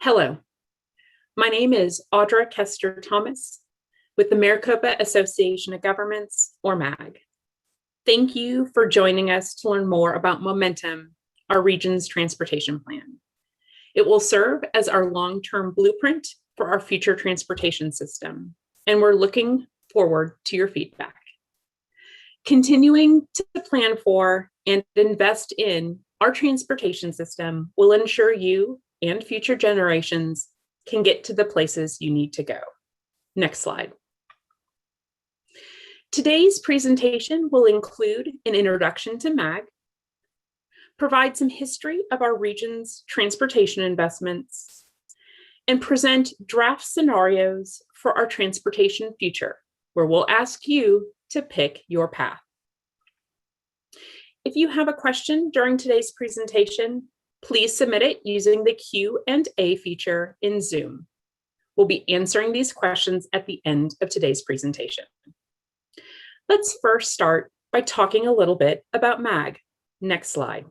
Hello, my name is Audra Kester-Thomas with the Maricopa Association of Governments, or MAG. Thank you for joining us to learn more about Momentum, our region's transportation plan. It will serve as our long-term blueprint for our future transportation system, and we're looking forward to your feedback. Continuing to plan for and invest in our transportation system will ensure you and future generations can get to the places you need to go. Next slide. Today's presentation will include an introduction to MAG, provide some history of our region's transportation investments, and present draft scenarios for our transportation future, where we'll ask you to pick your path. If you have a question during today's presentation, please submit it using the Q&A feature in Zoom. We'll be answering these questions at the end of today's presentation. Let's first start by talking a little bit about MAG. Next slide.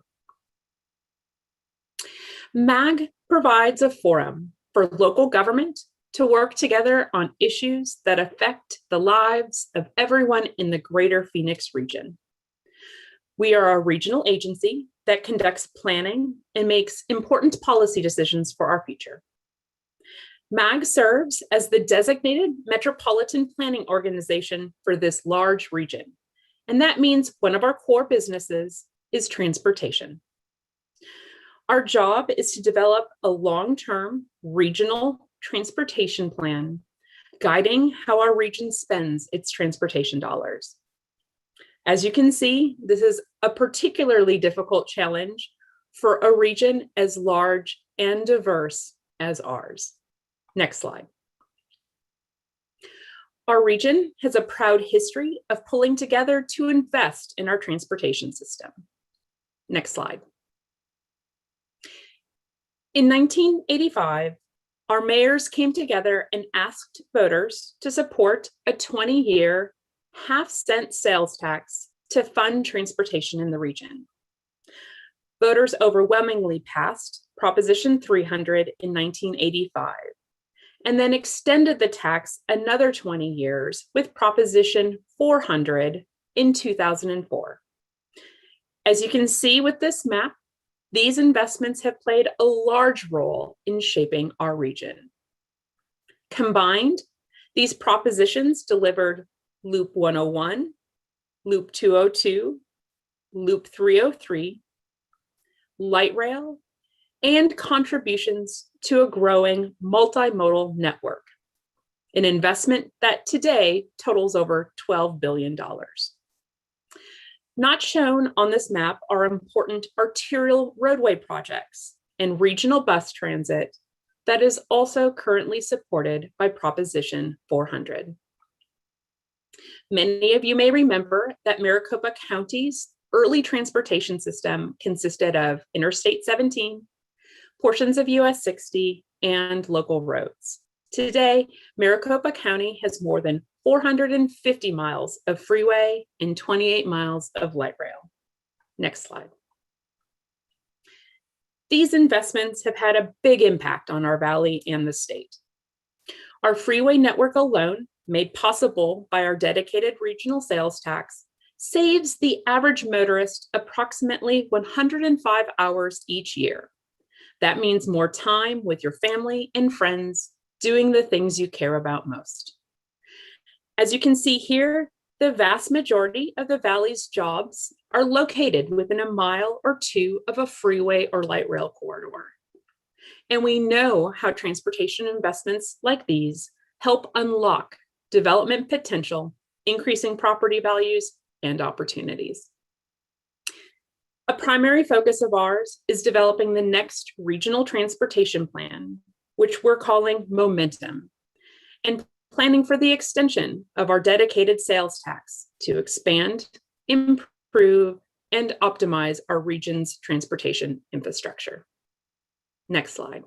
MAG provides a forum for local government to work together on issues that affect the lives of everyone in the greater Phoenix region. We are a regional agency that conducts planning and makes important policy decisions for our future. MAG serves as the designated metropolitan planning organization for this large region, and that means one of our core businesses is transportation. Our job is to develop a long-term regional transportation plan, guiding how our region spends its transportation dollars. As you can see, this is a particularly difficult challenge for a region as large and diverse as ours. Next slide. Our region has a proud history of pulling together to invest in our transportation system. Next slide. In 1985, our mayors came together and asked voters to support a 20-year half-cent sales tax to fund transportation in the region. Voters overwhelmingly passed Proposition 300 in 1985, and then extended the tax another 20 years with Proposition 400 in 2004. As you can see with this map, these investments have played a large role in shaping our region. Combined, these propositions delivered Loop 101, Loop 202, Loop 303, light rail, and contributions to a growing multimodal network, an investment that today totals over $12 billion. Not shown on this map are important arterial roadway projects and regional bus transit that is also currently supported by Proposition 400. Many of you may remember that Maricopa County's early transportation system consisted of Interstate 17, portions of US 60, and local roads. Today, Maricopa County has more than 450 miles of freeway and 28 miles of light rail. Next slide. These investments have had a big impact on our valley and the state. Our freeway network alone, made possible by our dedicated regional sales tax, saves the average motorist approximately 105 hours each year. That means more time with your family and friends doing the things you care about most. As you can see here, the vast majority of the valley's jobs are located within a mile or two of a freeway or light rail corridor. And we know how transportation investments like these help unlock development potential, increasing property values and opportunities. A primary focus of ours is developing the next regional transportation plan, which we're calling Momentum, and planning for the extension of our dedicated sales tax to expand, improve, and optimize our region's transportation infrastructure. Next slide.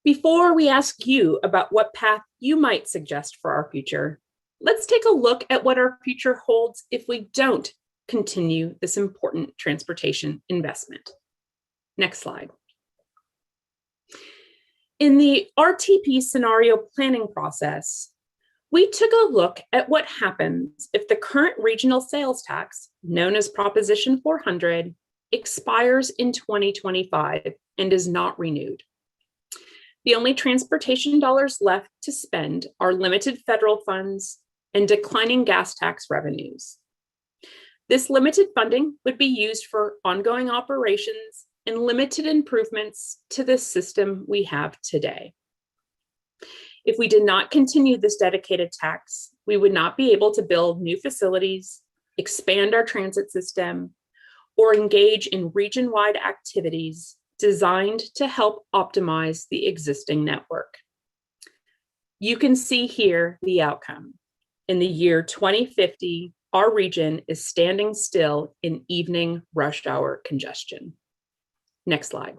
Before we ask you about what path you might suggest for our future, let's take a look at what our future holds if we don't continue this important transportation investment. Next slide. In the RTP scenario planning process, we took a look at what happens if the current regional sales tax, known as Proposition 400, expires in 2025 and is not renewed. The only transportation dollars left to spend are limited federal funds and declining gas tax revenues. This limited funding would be used for ongoing operations and limited improvements to the system we have today. If we did not continue this dedicated tax, we would not be able to build new facilities, expand our transit system, or engage in region-wide activities designed to help optimize the existing network. You can see here the outcome. In the year 2050, our region is standing still in evening rush hour congestion. Next slide.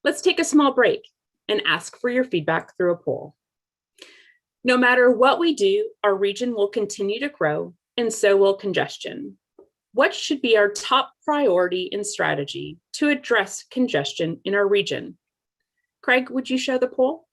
Let's take a small break and ask for your feedback through a poll. No matter what we do, our region will continue to grow, and so will congestion. What should be our top priority and strategy to address congestion in our region? Craig, would you show the poll?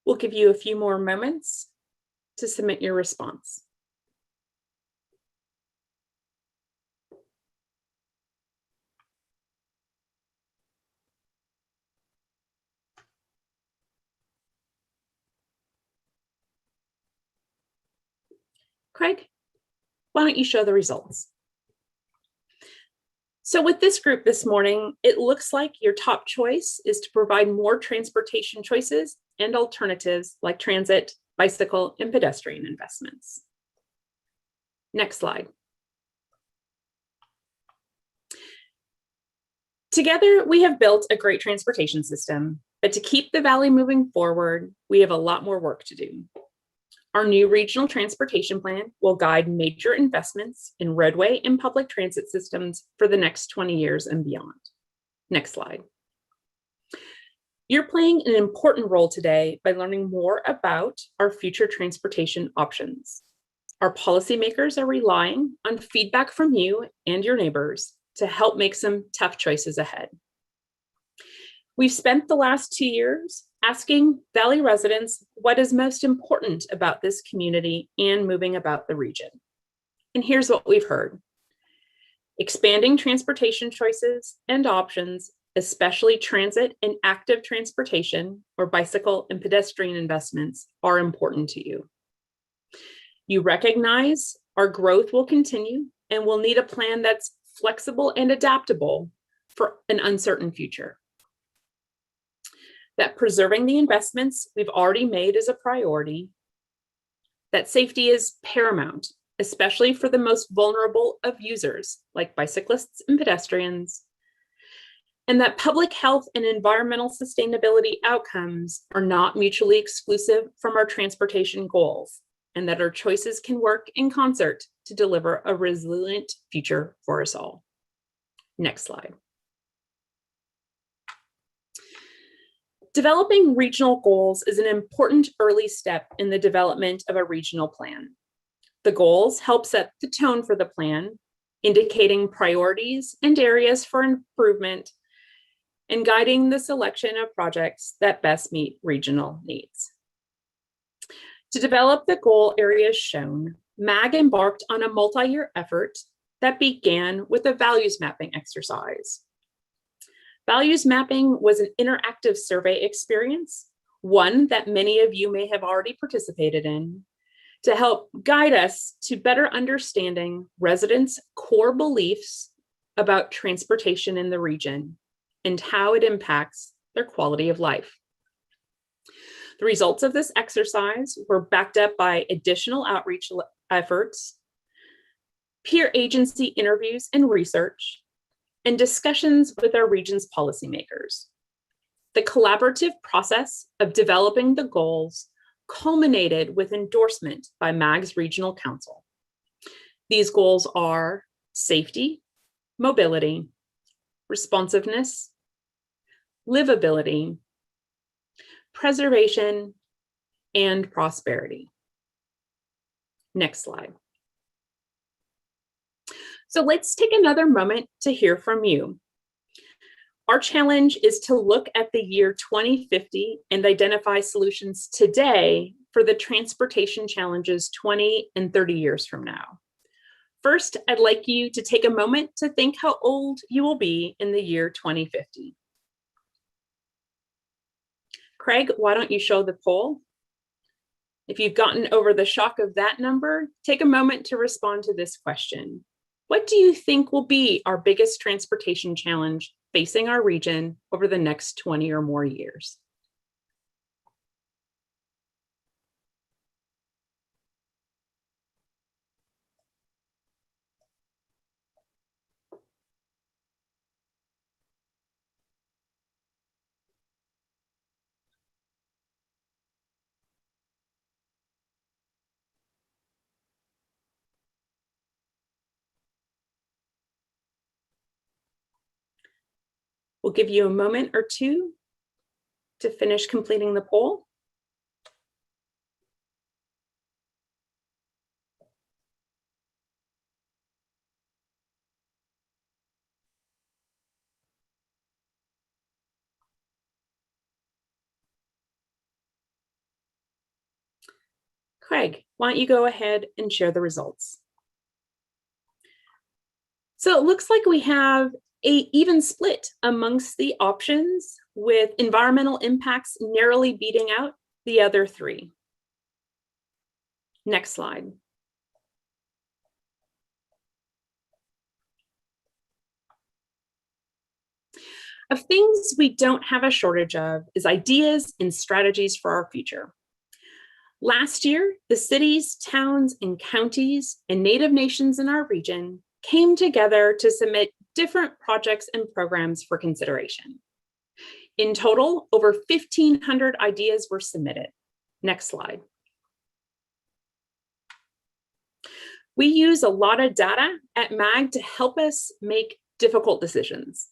We'll give you a few more moments to submit your response. Craig, why don't you show the results? So with this group this morning, it looks like your top choice is to provide more transportation choices and alternatives like transit, bicycle, and pedestrian investments. Next slide. Together, we have built a great transportation system, but to keep the Valley moving forward, we have a lot more work to do. Our new regional transportation plan will guide major investments in roadway and public transit systems for the next 20 years and beyond. Next slide. You're playing an important role today by learning more about our future transportation options. Our policymakers are relying on feedback from you and your neighbors to help make some tough choices ahead. We've spent the last 2 years asking Valley residents what is most important about this community and moving about the region. And here's what we've heard. Expanding transportation choices and options, especially transit and active transportation or bicycle and pedestrian investments, are important to you. You recognize our growth will continue and we'll need a plan that's flexible and adaptable for an uncertain future. That preserving the investments we've already made is a priority, that safety is paramount, especially for the most vulnerable of users like bicyclists and pedestrians, and that public health and environmental sustainability outcomes are not mutually exclusive from our transportation goals, and that our choices can work in concert to deliver a resilient future for us all. Next slide. Developing regional goals is an important early step in the development of a regional plan. The goals help set the tone for the plan, indicating priorities and areas for improvement, and guiding the selection of projects that best meet regional needs. To develop the goal areas shown, MAG embarked on a multi-year effort that began with a values mapping exercise. Values mapping was an interactive survey experience, one that many of you may have already participated in, to help guide us to better understanding residents' core beliefs about transportation in the region and how it impacts their quality of life. The results of this exercise were backed up by additional outreach efforts, peer agency interviews and research, and discussions with our region's policymakers. The collaborative process of developing the goals culminated with endorsement by MAG's Regional Council. These goals are safety, mobility, responsiveness, livability, preservation, and prosperity. Next slide. So let's take another moment to hear from you. Our challenge is to look at the year 2050 and identify solutions today for the transportation challenges 20 and 30 years from now. First, I'd like you to take a moment to think how old you will be in the year 2050. Craig, why don't you show the poll? If you've gotten over the shock of that number, take a moment to respond to this question. What do you think will be our biggest transportation challenge facing our region over the next 20 or more years? We'll give you a moment or two to finish completing the poll. Craig, why don't you go ahead and share the results? So it looks like we have an even split amongst the options, with environmental impacts narrowly beating out the other three. Next slide. Of things we don't have a shortage of is ideas and strategies for our future. Last year, the cities, towns, and counties and Native nations in our region came together to submit different projects and programs for consideration. In total, over 1,500 ideas were submitted. Next slide. We use a lot of data at MAG to help us make difficult decisions.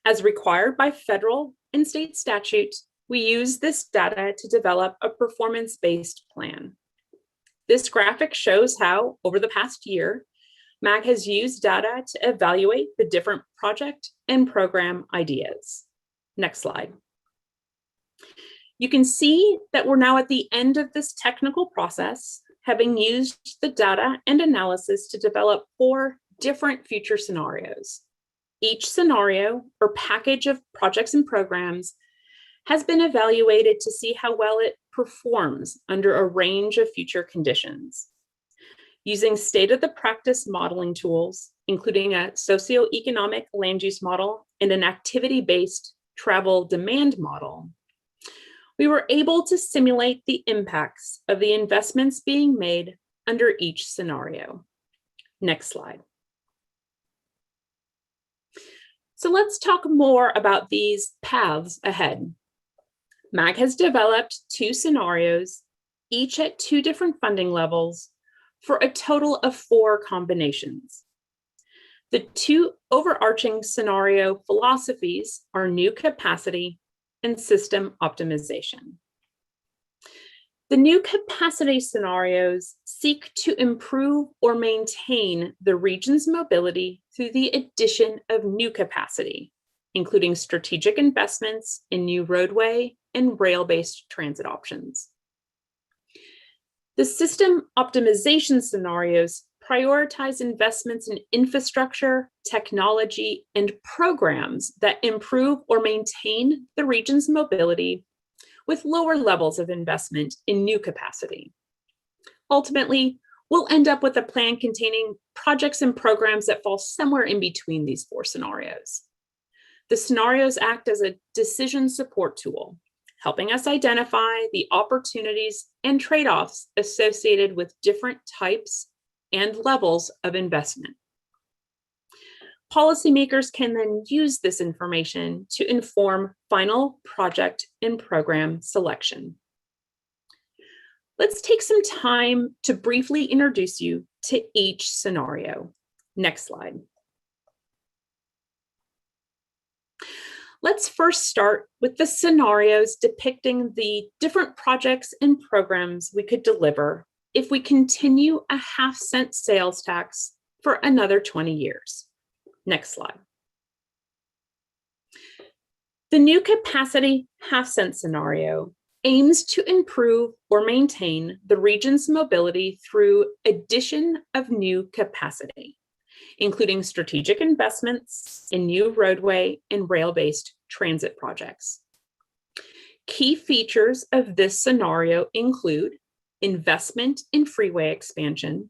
As required by federal and state statute, we use this data to develop a performance-based plan. This graphic shows how, over the past year, MAG has used data to evaluate the different project and program ideas. Next slide. You can see that we're now at the end of this technical process, having used the data and analysis to develop 4 different future scenarios. Each scenario or package of projects and programs has been evaluated to see how well it performs under a range of future conditions. Using state-of-the-practice modeling tools, including a socioeconomic land use model and an activity-based travel demand model, we were able to simulate the impacts of the investments being made under each scenario. Next slide. So let's talk more about these paths ahead. MAG has developed 2 scenarios, each at 2 different funding levels, for a total of 4 combinations. The 2 overarching scenario philosophies are new capacity and system optimization. The new capacity scenarios seek to improve or maintain the region's mobility through the addition of new capacity, including strategic investments in new roadway and rail-based transit options. The system optimization scenarios prioritize investments in infrastructure, technology, and programs that improve or maintain the region's mobility with lower levels of investment in new capacity. Ultimately, we'll end up with a plan containing projects and programs that fall somewhere in between these 4 scenarios. The scenarios act as a decision support tool, helping us identify the opportunities and trade-offs associated with different types and levels of investment. Policymakers can then use this information to inform final project and program selection. Let's take some time to briefly introduce you to each scenario. Next slide. Let's first start with the scenarios depicting the different projects and programs we could deliver if we continue a half-cent sales tax for another 20 years. Next slide. The new capacity half-cent scenario aims to improve or maintain the region's mobility through addition of new capacity, including strategic investments in new roadway and rail-based transit projects. Key features of this scenario include investment in freeway expansion,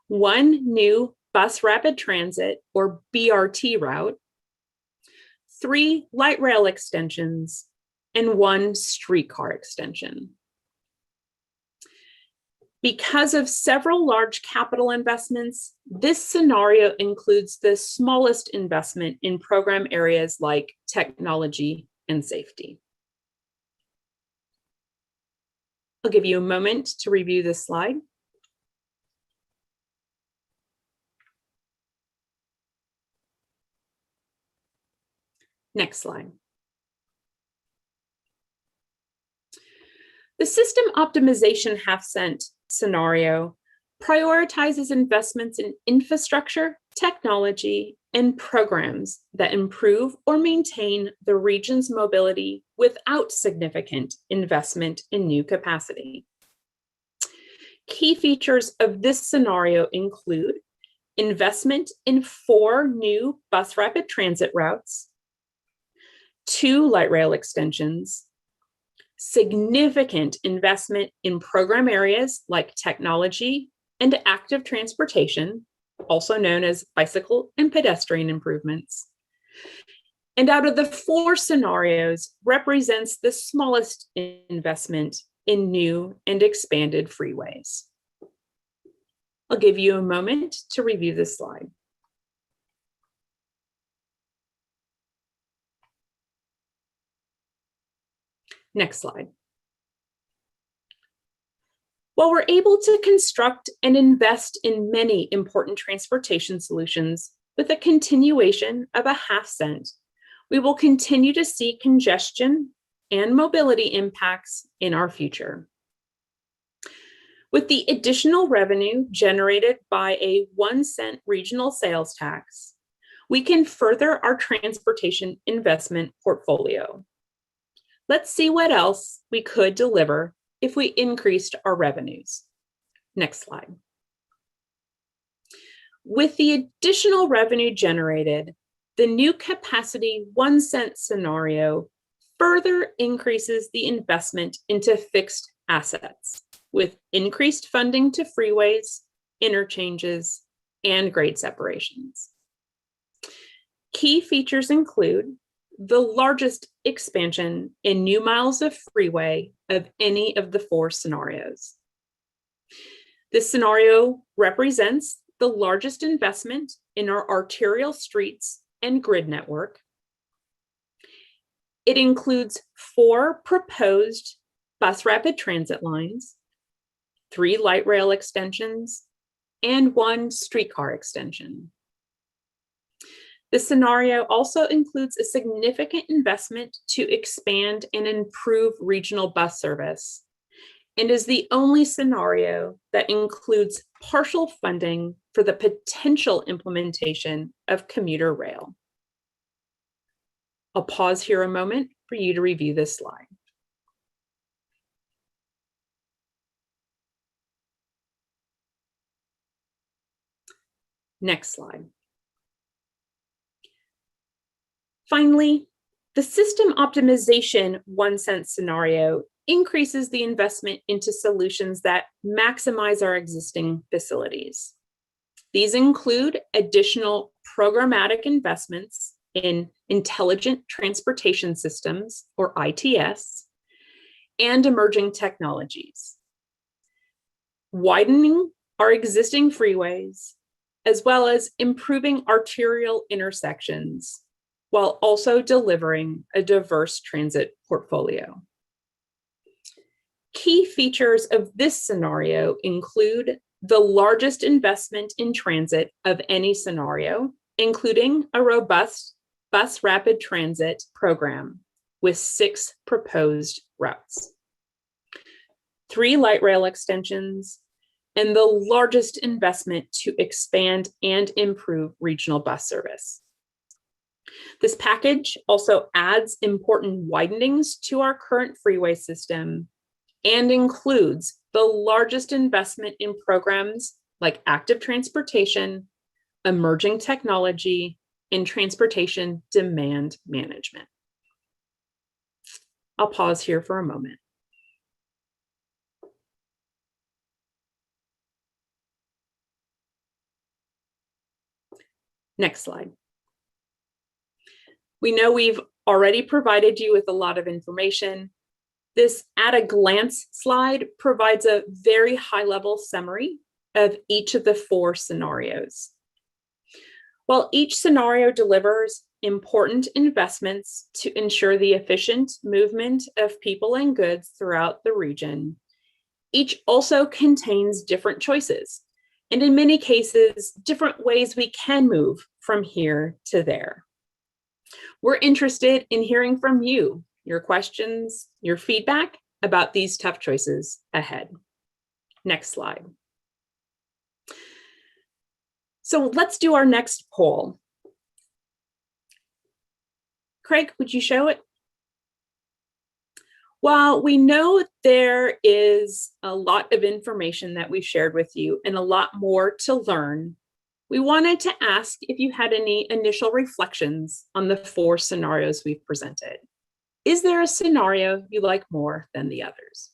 one new bus rapid transit or BRT route, 3 light rail extensions, and 1 streetcar extension. Because of several large capital investments, this scenario includes the smallest investment in program areas like technology and safety. I'll give you a moment to review this slide. Next slide. The system optimization half-cent scenario prioritizes investments in infrastructure, technology, and programs that improve or maintain the region's mobility without significant investment in new capacity. Key features of this scenario include investment in 4 new bus rapid transit routes, 2 light rail extensions, significant investment in program areas like technology and active transportation, also known as bicycle and pedestrian improvements. And out of the 4 scenarios, represents the smallest investment in new and expanded freeways. I'll give you a moment to review this slide. Next slide. While we're able to construct and invest in many important transportation solutions with a continuation of a half-cent, we will continue to see congestion and mobility impacts in our future. With the additional revenue generated by a 1-cent regional sales tax, we can further our transportation investment portfolio. Let's see what else we could deliver if we increased our revenues. Next slide. With the additional revenue generated, the new capacity 1-cent scenario further increases the investment into fixed assets with increased funding to freeways, interchanges, and grade separations. Key features include the largest expansion in new miles of freeway of any of the 4 scenarios. This scenario represents the largest investment in our arterial streets and grid network. It includes 4 proposed bus rapid transit lines, 3 light rail extensions, and 1 streetcar extension. The scenario also includes a significant investment to expand and improve regional bus service, and is the only scenario that includes partial funding for the potential implementation of commuter rail. I'll pause here a moment for you to review this slide. Next slide. Finally, the system optimization 1-cent scenario increases the investment into solutions that maximize our existing facilities. These include additional programmatic investments in intelligent transportation systems, or ITS, and emerging technologies, widening our existing freeways, as well as improving arterial intersections, while also delivering a diverse transit portfolio. Key features of this scenario include the largest investment in transit of any scenario, including a robust bus rapid transit program with 6 proposed routes, 3 light rail extensions, and the largest investment to expand and improve regional bus service. This package also adds important widenings to our current freeway system and includes the largest investment in programs like active transportation, emerging technology, and transportation demand management. I'll pause here for a moment. Next slide. We know we've already provided you with a lot of information. This at a glance slide provides a very high-level summary of each of the 4 scenarios. While each scenario delivers important investments to ensure the efficient movement of people and goods throughout the region, each also contains different choices, and in many cases, different ways we can move from here to there. We're interested in hearing from you, your questions, your feedback about these tough choices ahead. Next slide. So let's do our next poll. Craig, would you show it? While we know there is a lot of information that we've shared with you and a lot more to learn, we wanted to ask if you had any initial reflections on the 4 scenarios we've presented. Is there a scenario you like more than the others?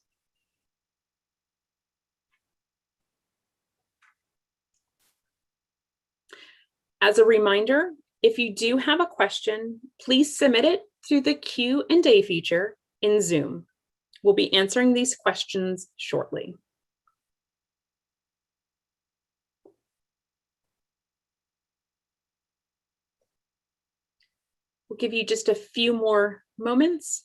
As a reminder, if you do have a question, please submit it through the Q&A feature in Zoom. We'll be answering these questions shortly. We'll give you just a few more moments.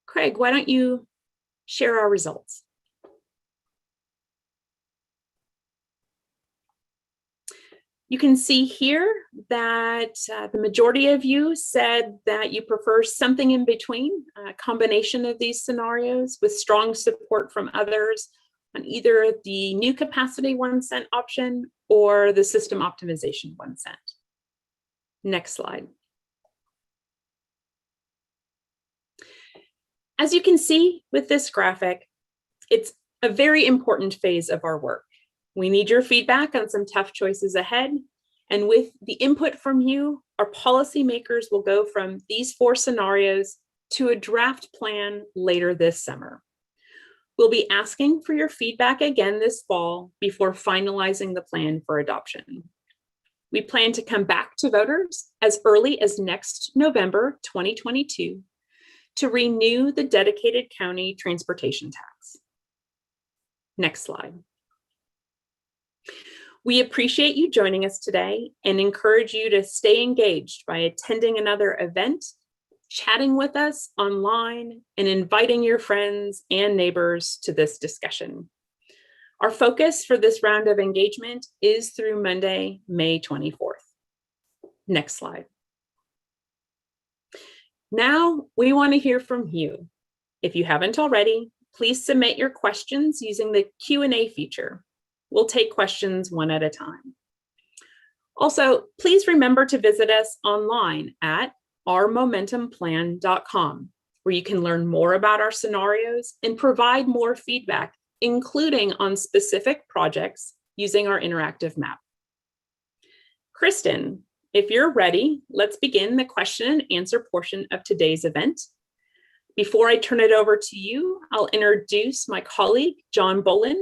Craig, why don't you share our results? You can see here that the majority of you said that you prefer something in between, a combination of these scenarios with strong support from others on either the new capacity 1 cent option or the system optimization 1 cent. Next slide. As you can see with this graphic, it's a very important phase of our work. We need your feedback on some tough choices ahead. And with the input from you, our policymakers will go from these 4 scenarios to a draft plan later this summer. We'll be asking for your feedback again this fall before finalizing the plan for adoption. We plan to come back to voters as early as next November 2022 to renew the dedicated county transportation tax. Next slide. We appreciate you joining us today and encourage you to stay engaged by attending another event, chatting with us online, and inviting your friends and neighbors to this discussion. Our focus for this round of engagement is through Monday, May 24th. Next slide. Now we want to hear from you. If you haven't already, please submit your questions using the Q&A feature. We'll take questions one at a time. Also, please remember to visit us online at ourmomentumplan.com, where you can learn more about our scenarios and provide more feedback, including on specific projects using our interactive map. Kristen, if you're ready, let's begin the question and answer portion of today's event. Before I turn it over to you, I'll introduce my colleague, John Bolin,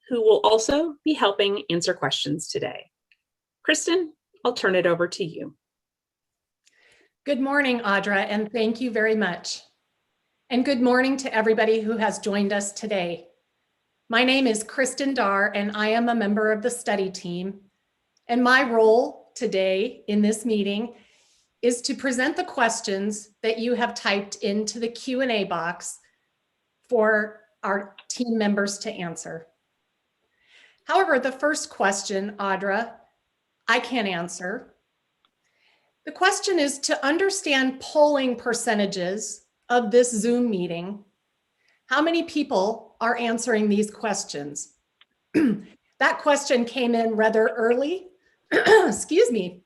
who will also be helping answer questions today. Kristen, I'll turn it over to you. Good morning, Audra, and thank you very much. And good morning to everybody who has joined us today. My name is Kristen Darr, and I am a member of the study team. And my role today in this meeting is to present the questions that you have typed into the Q&A box for our team members to answer. However, the first question, Audra, I can't answer. The question is to understand polling percentages of this Zoom meeting. How many people are answering these questions? That question came in rather early, excuse me.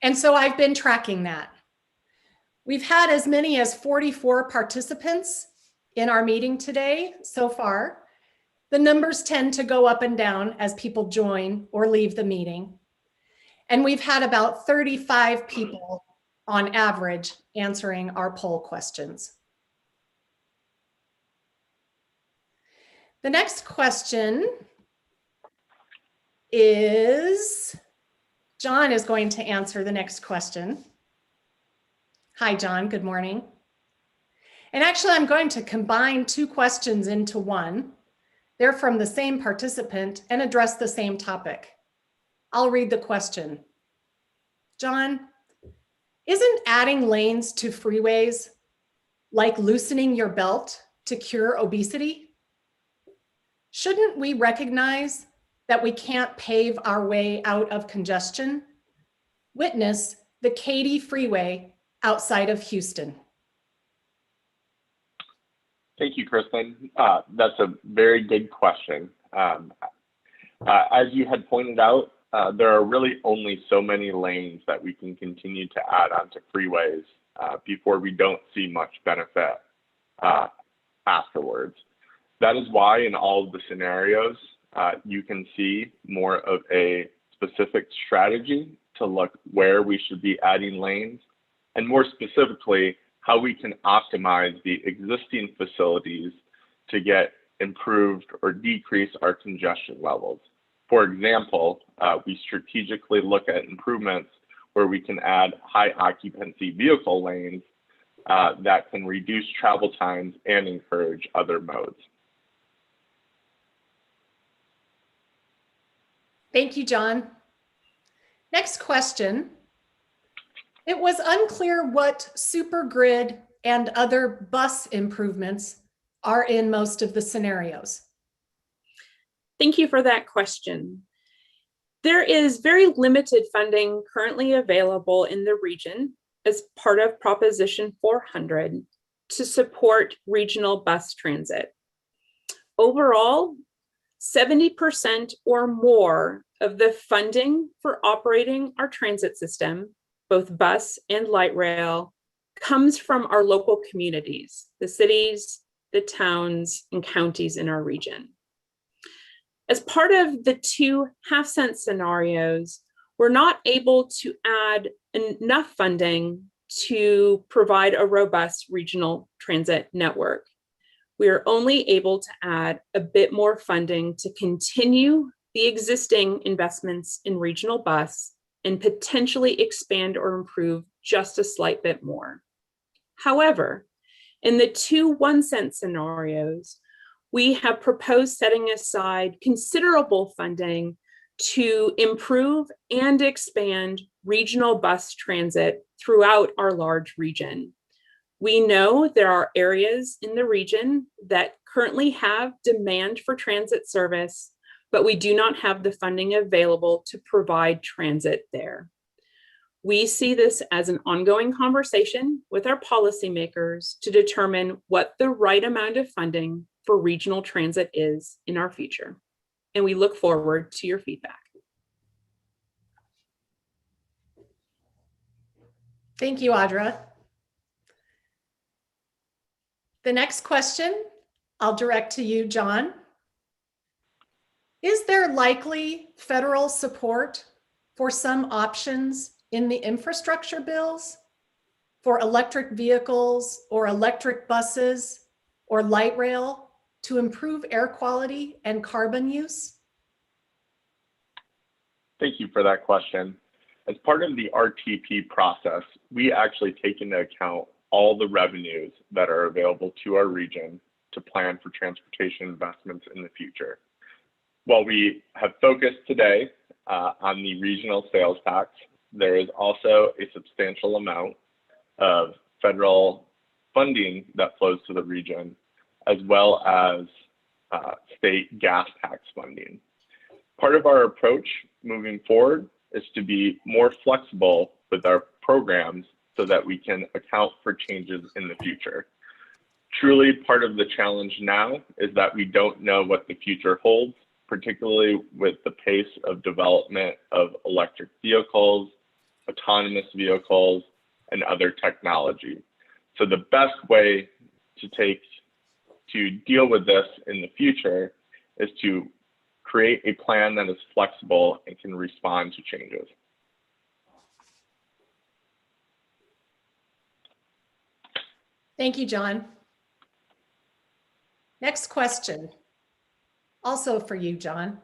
And so I've been tracking that. We've had as many as 44 participants in our meeting today so far. The numbers tend to go up and down as people join or leave the meeting. And we've had about 35 people on average answering our poll questions. The next question is, John is going to answer the next question. Hi, John, good morning. And actually, I'm going to combine two questions into one. They're from the same participant and address the same topic. I'll read the question. John, isn't adding lanes to freeways like loosening your belt to cure obesity? Shouldn't we recognize that we can't pave our way out of congestion? Witness the Katy Freeway outside of Houston. Thank you, Kristen. That's a very good question. As you had pointed out, there are really only so many lanes that we can continue to add onto freeways before we don't see much benefit afterwards. That is why in all of the scenarios, you can see more of a specific strategy to look where we should be adding lanes, and more specifically, how we can optimize the existing facilities to get improved or decrease our congestion levels. For example, we strategically look at improvements where we can add high occupancy vehicle lanes that can reduce travel times and encourage other modes. Thank you, John. Next question. It was unclear what super grid and other bus improvements are in most of the scenarios. Thank you for that question. There is very limited funding currently available in the region as part of Proposition 400 to support regional bus transit. Overall, 70% or more of the funding for operating our transit system, both bus and light rail, comes from our local communities, the cities, the towns, and counties in our region. As part of the 2 half-cent scenarios, we're not able to add enough funding to provide a robust regional transit network. We are only able to add a bit more funding to continue the existing investments in regional bus and potentially expand or improve just a slight bit more. However, in the 2 1-cent scenarios, we have proposed setting aside considerable funding to improve and expand regional bus transit throughout our large region. We know there are areas in the region that currently have demand for transit service, but we do not have the funding available to provide transit there. We see this as an ongoing conversation with our policymakers to determine what the right amount of funding for regional transit is in our future. And we look forward to your feedback. Thank you, Audra. The next question I'll direct to you, John. Is there likely federal support for some options in the infrastructure bills for electric vehicles or electric buses or light rail to improve air quality and carbon use? Thank you for that question. As part of the RTP process, we actually take into account all the revenues that are available to our region to plan for transportation investments in the future. While we have focused today on the regional sales tax, there is also a substantial amount of federal funding that flows to the region, as well as state gas tax funding. Part of our approach moving forward is to be more flexible with our programs so that we can account for changes in the future. Truly, part of the challenge now is that we don't know what the future holds, particularly with the pace of development of electric vehicles, autonomous vehicles, and other technology. So the best way to deal with this in the future is to create a plan that is flexible and can respond to changes. Thank you, John. Next question, also for you, John.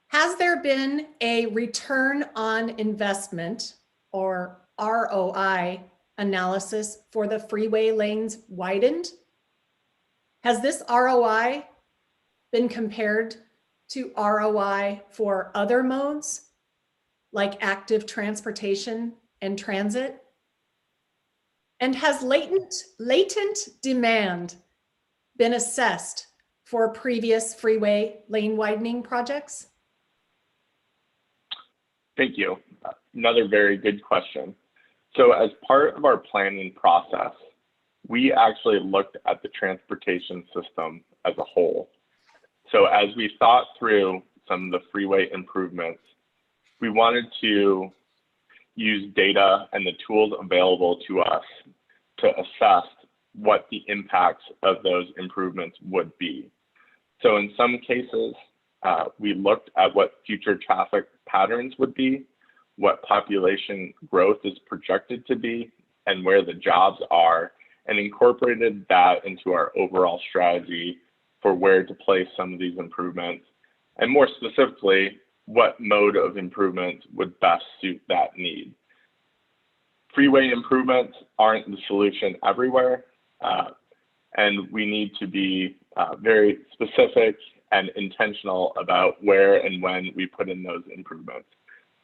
Has there been a return on investment, or ROI, analysis for the freeway lanes widened? Has this ROI been compared to ROI for other modes like active transportation and transit? And has latent demand been assessed for previous freeway lane widening projects? Thank you. Another very good question. So as part of our planning process, we actually looked at the transportation system as a whole. So as we thought through some of the freeway improvements, we wanted to use data and the tools available to us to assess what the impacts of those improvements would be. So in some cases, we looked at what future traffic patterns would be, what population growth is projected to be, and where the jobs are, and incorporated that into our overall strategy for where to place some of these improvements, and more specifically, what mode of improvement would best suit that need. Freeway improvements aren't the solution everywhere, and we need to be very specific and intentional about where and when we put in those improvements.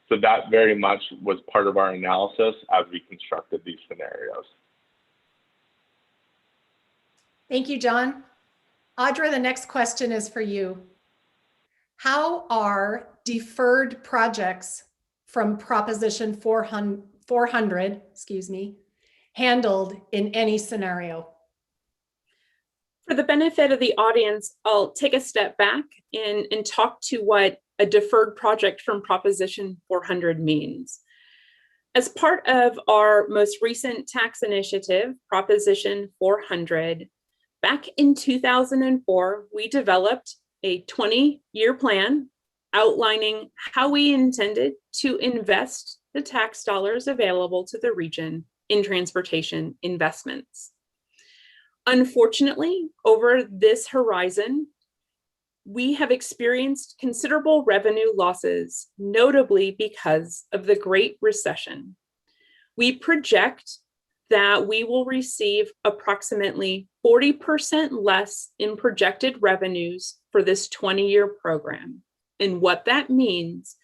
So that very much was part of our analysis as we constructed these scenarios. Thank you, John. Audra, the next question is for you. How are deferred projects from Proposition 400, handled in any scenario? For the benefit of the audience, I'll take a step back and talk to what a deferred project from Proposition 400 means. As part of our most recent tax initiative, Proposition 400, back in 2004, we developed a 20-year plan outlining how we intended to invest the tax dollars available to the region in transportation investments. Unfortunately, over this horizon, we have experienced considerable revenue losses, notably because of the Great Recession. We project that we will receive approximately 40% less in projected revenues for this 20-year program. And what that means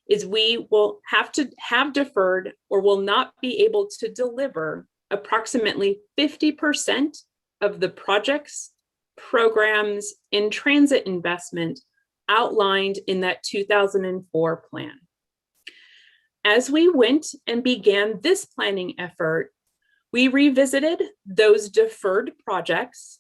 is we will have to have deferred or will not be able to deliver approximately 50% of the projects, programs, and transit investment outlined in that 2004 plan. As we went and began this planning effort, we revisited those deferred projects.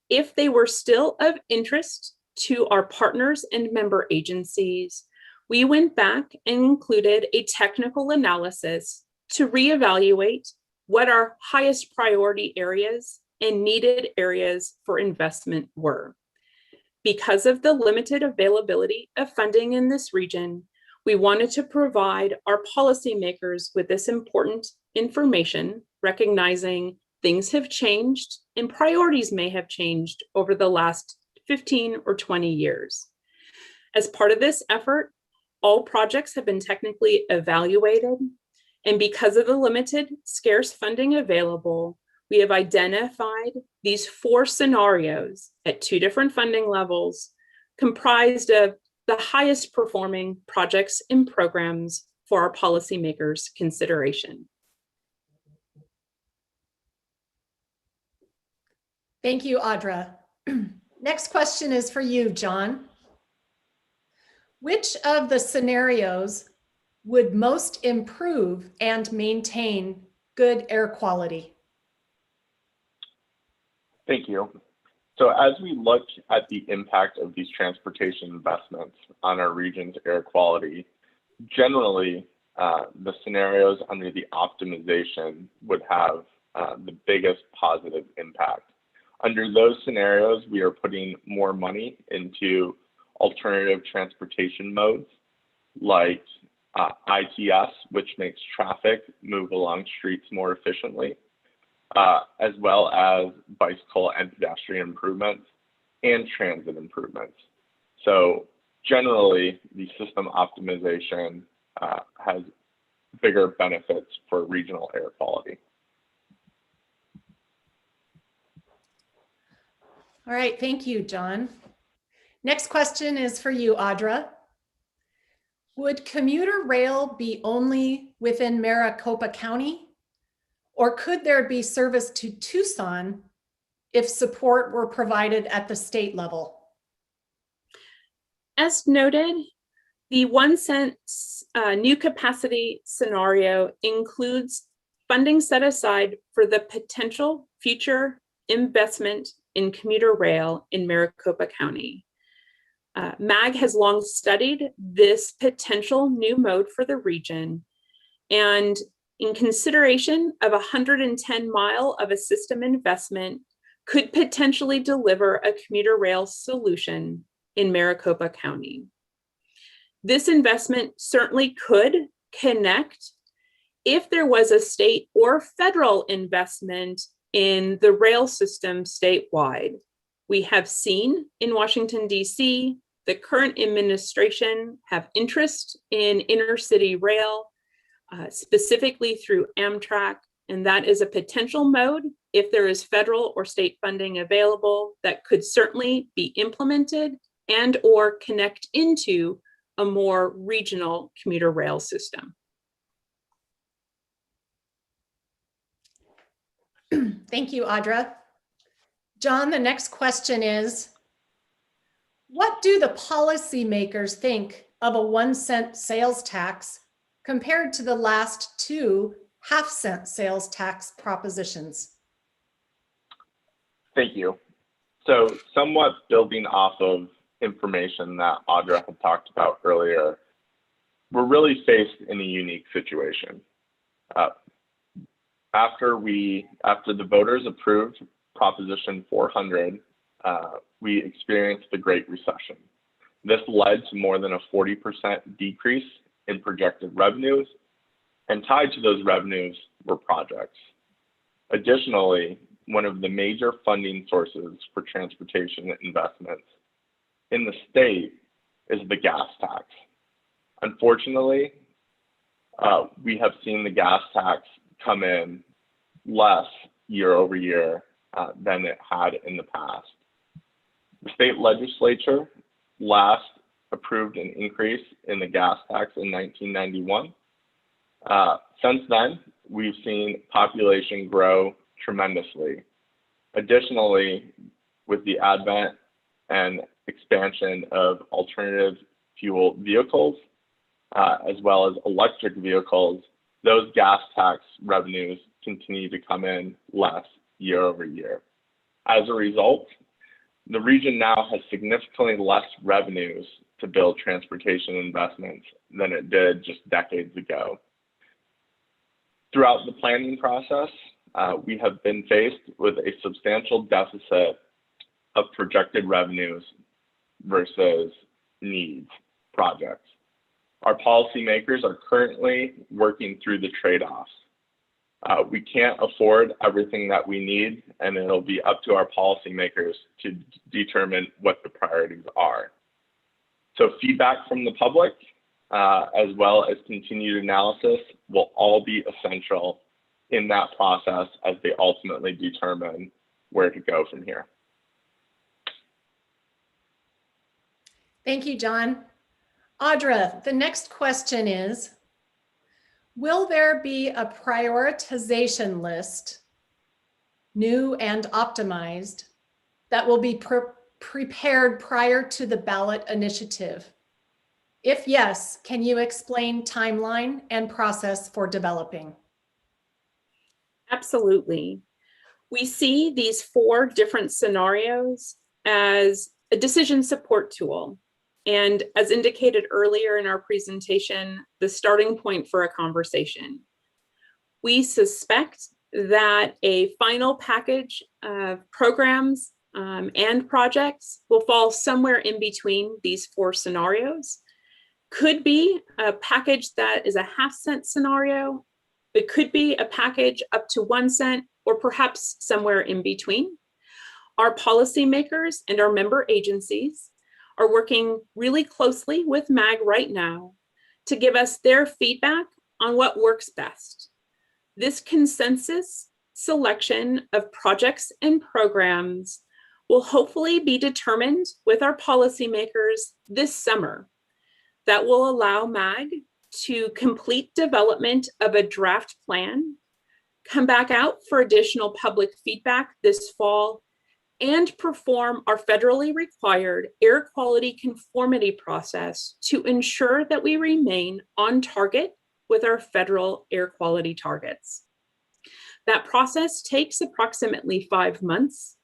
If they were still of interest to our partners and member agencies, we went back and included a technical analysis to reevaluate what our highest priority areas and needed areas for investment were. Because of the limited availability of funding in this region, we wanted to provide our policymakers with this important information, recognizing things have changed and priorities may have changed over the last 15 or 20 years. As part of this effort, all projects have been technically evaluated, And because of the limited, scarce funding available, we have identified these 4 scenarios at 2 different funding levels, comprised of the highest performing projects and programs for our policymakers' consideration. Thank you, Audra. Next question is for you, John. Which of the scenarios would most improve and maintain good air quality? Thank you. So as we look at the impact of these transportation investments on our region's air quality, generally, the scenarios under the optimization would have the biggest positive impact. Under those scenarios, we are putting more money into alternative transportation modes like ITS, which makes traffic move along streets more efficiently, as well as bicycle and pedestrian improvements and transit improvements. So generally, the system optimization has bigger benefits for regional air quality. All right, thank you, John. Next question is for you, Audra. Would commuter rail be only within Maricopa County, or could there be service to Tucson if support were provided at the state level? As noted, the 1 cent new capacity scenario includes funding set aside for the potential future investment in commuter rail in Maricopa County. MAG has long studied this potential new mode for the region, and in consideration of 110 mile of a system investment could potentially deliver a commuter rail solution in Maricopa County. This investment certainly could connect if there was a state or federal investment in the rail system statewide. We have seen in Washington, D.C., the current administration have interest in intercity rail, specifically through Amtrak, and that is a potential mode if there is federal or state funding available that could certainly be implemented and or connect into a more regional commuter rail system. Thank you, Audra. John, the next question is, what do the policymakers think of a 1 cent sales tax compared to the last 2 half-cent sales tax propositions? Thank you. So somewhat building off of information that Audra had talked about earlier, we're really faced in a unique situation. After the voters approved Proposition 400, we experienced the Great Recession. This led to more than a 40% decrease in projected revenues, and tied to those revenues were projects. Additionally, one of the major funding sources for transportation investments in the state is the gas tax. Unfortunately, we have seen the gas tax come in less year over year than it had in the past. The state legislature last approved an increase in the gas tax in 1991. Since then, we've seen population grow tremendously. Additionally, with the advent and expansion of alternative fuel vehicles, as well as electric vehicles, those gas tax revenues continue to come in less year over year. As a result, the region now has significantly less revenues to build transportation investments than it did just decades ago. Throughout the planning process, we have been faced with a substantial deficit of projected revenues versus needs projects. Our policymakers are currently working through the trade-offs. We can't afford everything that we need, and it'll be up to our policymakers to determine what the priorities are. So feedback from the public as well as continued analysis will all be essential in that process as they ultimately determine where to go from here. Thank you, John. Audra, the next question is, will there be a prioritization list, new and optimized, that will be prepared prior to the ballot initiative? If yes, can you explain timeline and process for developing? Absolutely. We see these 4 different scenarios as a decision support tool. And as indicated earlier in our presentation, the starting point for a conversation. We suspect that a final package of programs and projects will fall somewhere in between these 4 scenarios. Could be a package that is a half-cent scenario. It could be a package up to 1 cent, or perhaps somewhere in between. Our policymakers and our member agencies are working really closely with MAG right now to give us their feedback on what works best. This consensus selection of projects and programs will hopefully be determined with our policymakers this summer. That will allow MAG to complete development of a draft plan, come back out for additional public feedback this fall, and perform our federally required air quality conformity process to ensure that we remain on target with our federal air quality targets. That process takes approximately 5 months.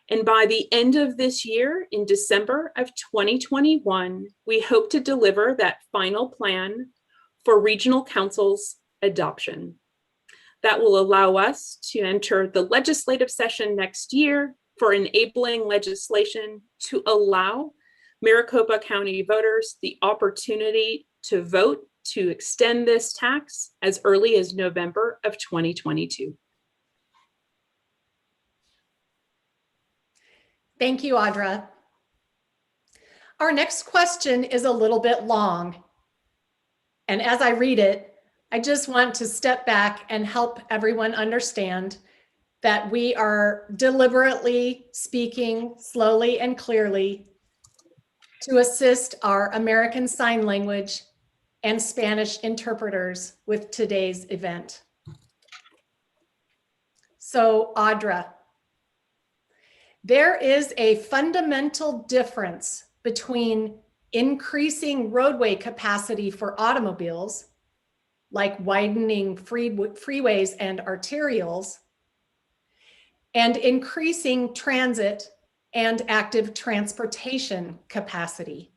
And by the end of this year, in December of 2021, we hope to deliver that final plan for regional council's adoption. That will allow us to enter the legislative session next year for enabling legislation to allow Maricopa County voters the opportunity to vote to extend this tax as early as November of 2022. Thank you, Audra. Our next question is a little bit long. And as I read it, I just want to step back and help everyone understand that we are deliberately speaking slowly and clearly to assist our American Sign Language and Spanish interpreters with today's event. So, Audra, there is a fundamental difference between increasing roadway capacity for automobiles, like widening freeways and arterials, and increasing transit and active transportation capacity.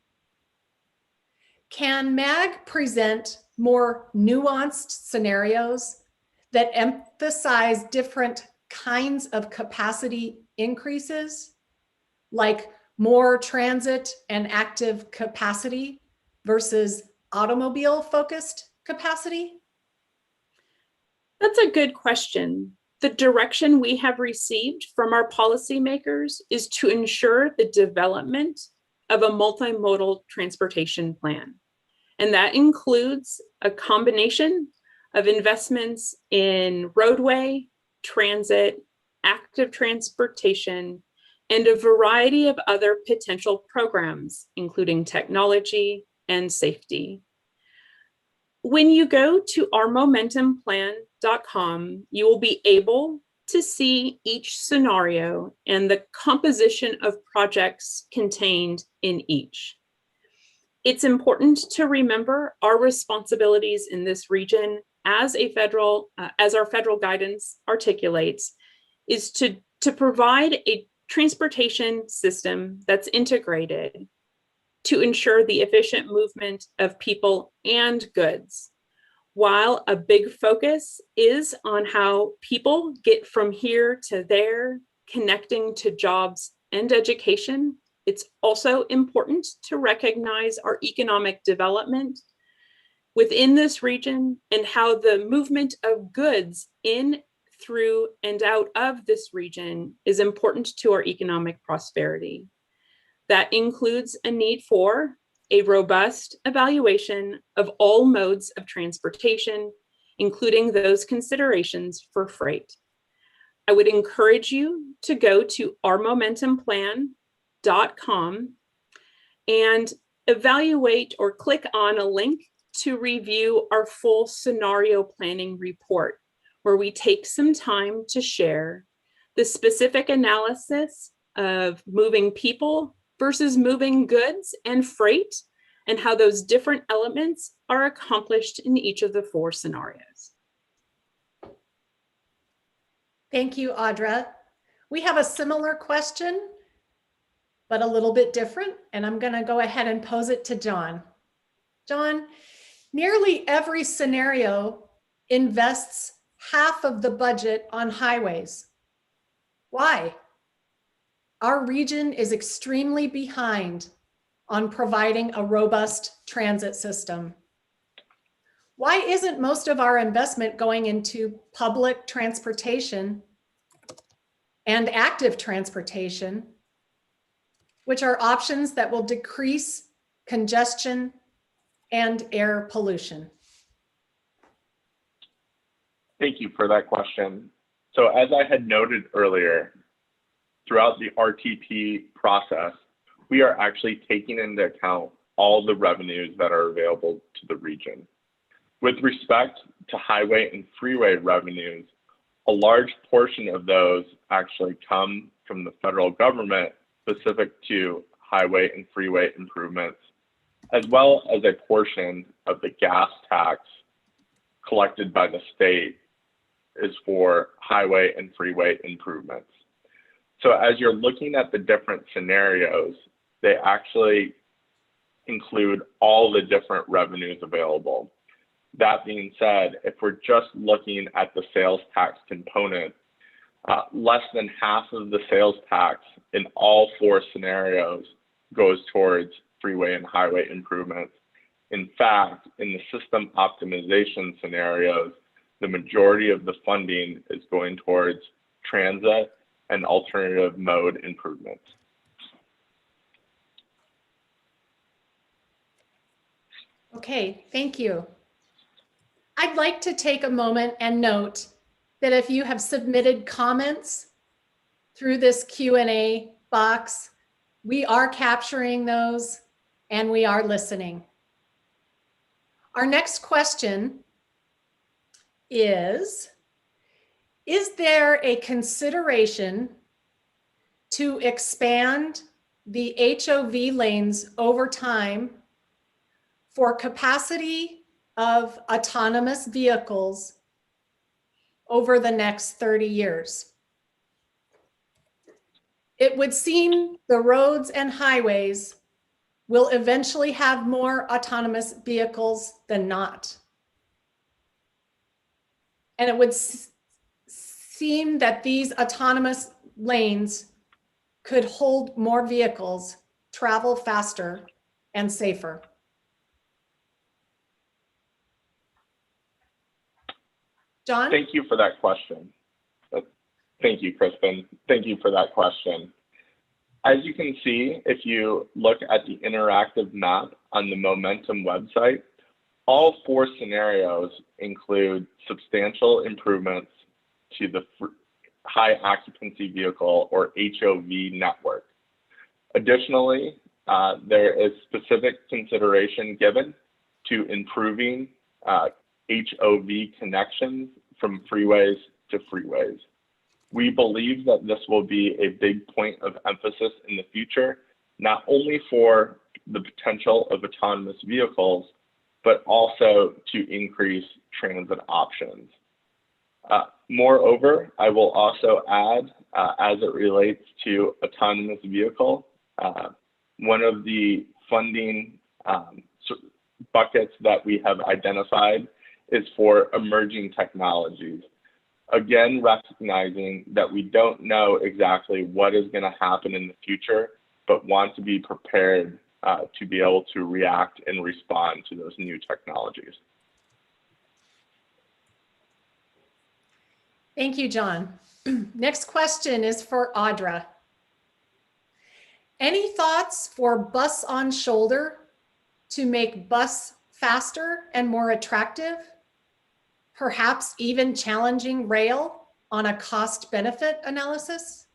Can MAG present more nuanced scenarios that emphasize different kinds of capacity increases, like more transit and active capacity versus automobile-focused capacity? That's a good question. The direction we have received from our policymakers is to ensure the development of a multimodal transportation plan. And that includes a combination of investments in roadway, transit, active transportation, and a variety of other potential programs, including technology and safety. When you go to ourmomentumplan.com, you will be able to see each scenario and the composition of projects contained in each. It's important to remember our responsibilities in this region as our federal guidance articulates, is to provide a transportation system that's integrated to ensure the efficient movement of people and goods. While a big focus is on how people get from here to there, connecting to jobs and education, it's also important to recognize our economic development within this region and how the movement of goods in, through, and out of this region is important to our economic prosperity. That includes a need for a robust evaluation of all modes of transportation, including those considerations for freight. I would encourage you to go to ourmomentumplan.com and evaluate or click on a link to review our full scenario planning report, where we take some time to share the specific analysis of moving people versus moving goods and freight, and how those different elements are accomplished in each of the 4 scenarios. Thank you, Audra. We have a similar question, but a little bit different, and I'm going to go ahead and pose it to John. John, nearly every scenario invests half of the budget on highways. Why? Our region is extremely behind on providing a robust transit system. Why isn't most of our investment going into public transportation and active transportation, which are options that will decrease congestion and air pollution? Thank you for that question. So as I had noted earlier, throughout the RTP process, we are actually taking into account all the revenues that are available to the region. With respect to highway and freeway revenues, a large portion of those actually come from the federal government specific to highway and freeway improvements, as well as a portion of the gas tax collected by the state is for highway and freeway improvements. So as you're looking at the different scenarios, they actually include all the different revenues available. That being said, if we're just looking at the sales tax component, less than half of the sales tax in all 4 scenarios goes towards freeway and highway improvements. In fact, in the system optimization scenarios, the majority of the funding is going towards transit and alternative mode improvements. Okay, thank you. I'd like to take a moment and note that if you have submitted comments through this Q&A box, we are capturing those and we are listening. Our next question is there a consideration to expand the HOV lanes over time for capacity of autonomous vehicles over the next 30 years? It would seem the roads and highways will eventually have more autonomous vehicles than not. And it would seem that these autonomous lanes could hold more vehicles, travel faster and safer. John? Thank you for that question. Thank you, Kristen. Thank you for that question. As you can see, if you look at the interactive map on the Momentum website, all 4 scenarios include substantial improvements to the high occupancy vehicle or HOV network. Additionally, there is specific consideration given to improving HOV connections from freeways to freeways. We believe that this will be a big point of emphasis in the future, not only for the potential of autonomous vehicles, but also to increase transit options. Moreover, I will also add, as it relates to autonomous vehicle, one of the funding buckets that we have identified is for emerging technologies. Again, recognizing that we don't know exactly what is going to happen in the future, but want to be prepared to be able to react and respond to those new technologies. Thank you, John. Next question is for Audra. Any thoughts for bus on shoulder to make bus faster and more attractive, perhaps even challenging rail on a cost-benefit analysis?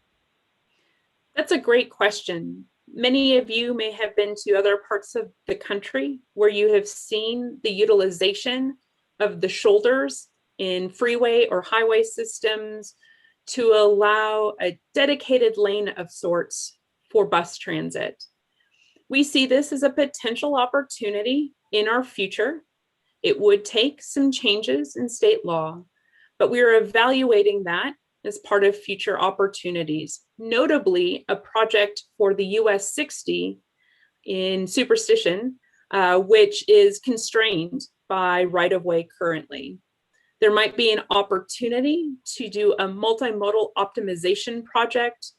That's a great question. Many of you may have been to other parts of the country where you have seen the utilization of the shoulders in freeway or highway systems to allow a dedicated lane of sorts for bus transit. We see this as a potential opportunity in our future. It would take some changes in state law, but we are evaluating that as part of future opportunities, notably a project for the US 60 in Superstition, which is constrained by right-of-way currently. There might be an opportunity to do a multimodal optimization project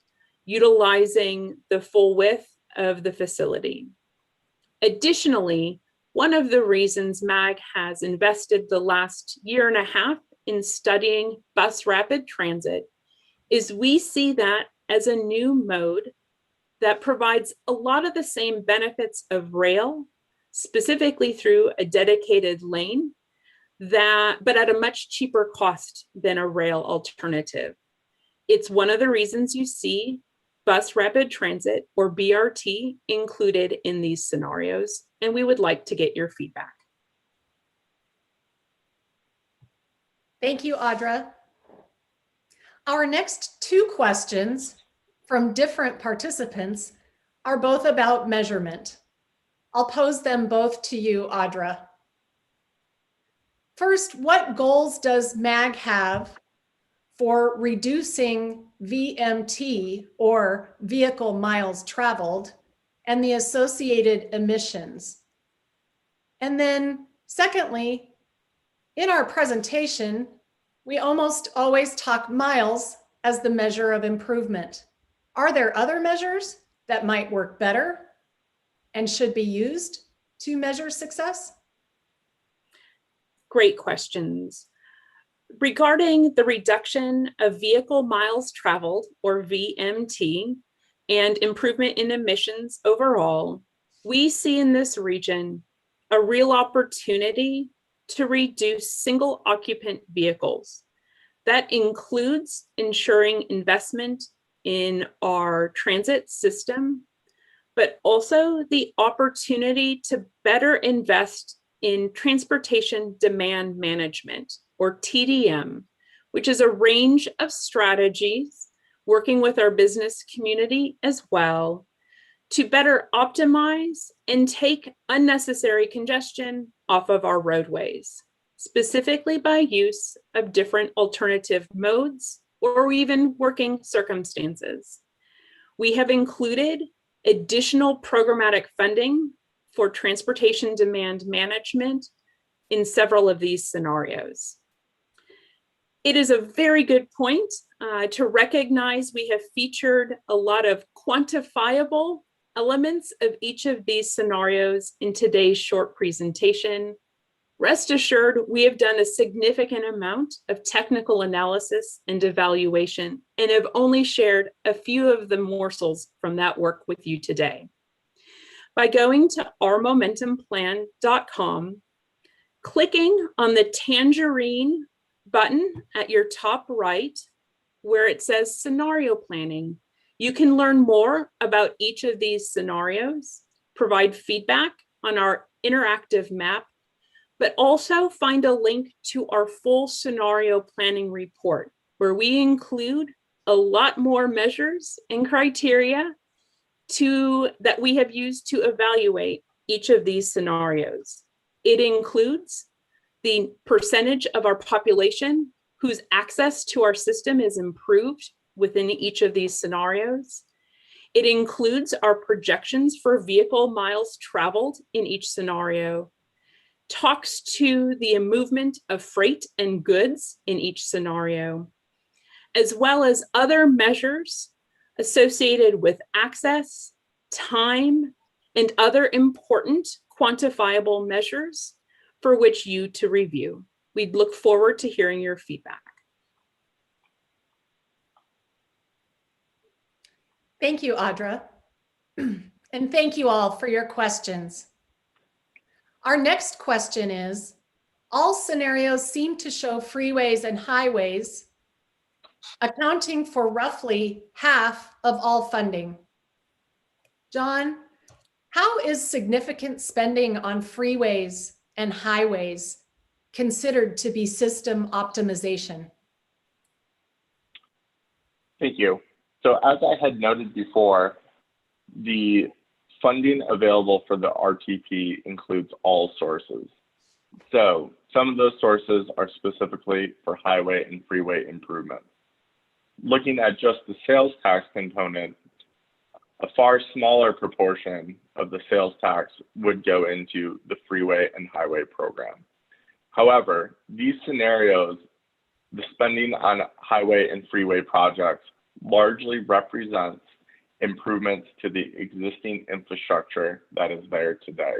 utilizing the full width of the facility. Additionally, one of the reasons MAG has invested the last year and a half in studying bus rapid transit is we see that as a new mode that provides a lot of the same benefits of rail, specifically through a dedicated lane, but at a much cheaper cost than a rail alternative. It's one of the reasons you see bus rapid transit or BRT included in these scenarios, and we would like to get your feedback. Thank you, Audra. Our next two questions from different participants are both about measurement. I'll pose them both to you, Audra. First, what goals does MAG have for reducing VMT, or vehicle miles traveled, and the associated emissions? And then secondly, in our presentation, we almost always talk miles as the measure of improvement. Are there other measures that might work better and should be used to measure success? Great questions. Regarding the reduction of vehicle miles traveled, or VMT, and improvement in emissions overall, we see in this region a real opportunity to reduce single occupant vehicles. That includes ensuring investment in our transit system, but also the opportunity to better invest in transportation demand management, or TDM, which is a range of strategies working with our business community as well to better optimize and take unnecessary congestion off of our roadways, specifically by use of different alternative modes or even working circumstances. We have included additional programmatic funding for transportation demand management in several of these scenarios. It is a very good point to recognize we have featured a lot of quantifiable elements of each of these scenarios in today's short presentation. Rest assured, we have done a significant amount of technical analysis and evaluation and have only shared a few of the morsels from that work with you today. By going to ourmomentumplan.com, clicking on the tangerine button at your top right, where it says scenario planning, you can learn more about each of these scenarios, provide feedback on our interactive map, but also find a link to our full scenario planning report, where we include a lot more measures and criteria that we have used to evaluate each of these scenarios. It includes the percentage of our population whose access to our system is improved within each of these scenarios. It includes our projections for vehicle miles traveled in each scenario, talks to the movement of freight and goods in each scenario, as well as other measures associated with access, time, and other important quantifiable measures for which you to review. We'd look forward to hearing your feedback. Thank you, Audra. And thank you all for your questions. Our next question is, all scenarios seem to show freeways and highways accounting for roughly half of all funding. John, how is significant spending on freeways and highways considered to be system optimization? Thank you. So as I had noted before, the funding available for the RTP includes all sources. So some of those sources are specifically for highway and freeway improvements. Looking at just the sales tax component, a far smaller proportion of the sales tax would go into the freeway and highway program. However, these scenarios, the spending on highway and freeway projects largely represents improvements to the existing infrastructure that is there today.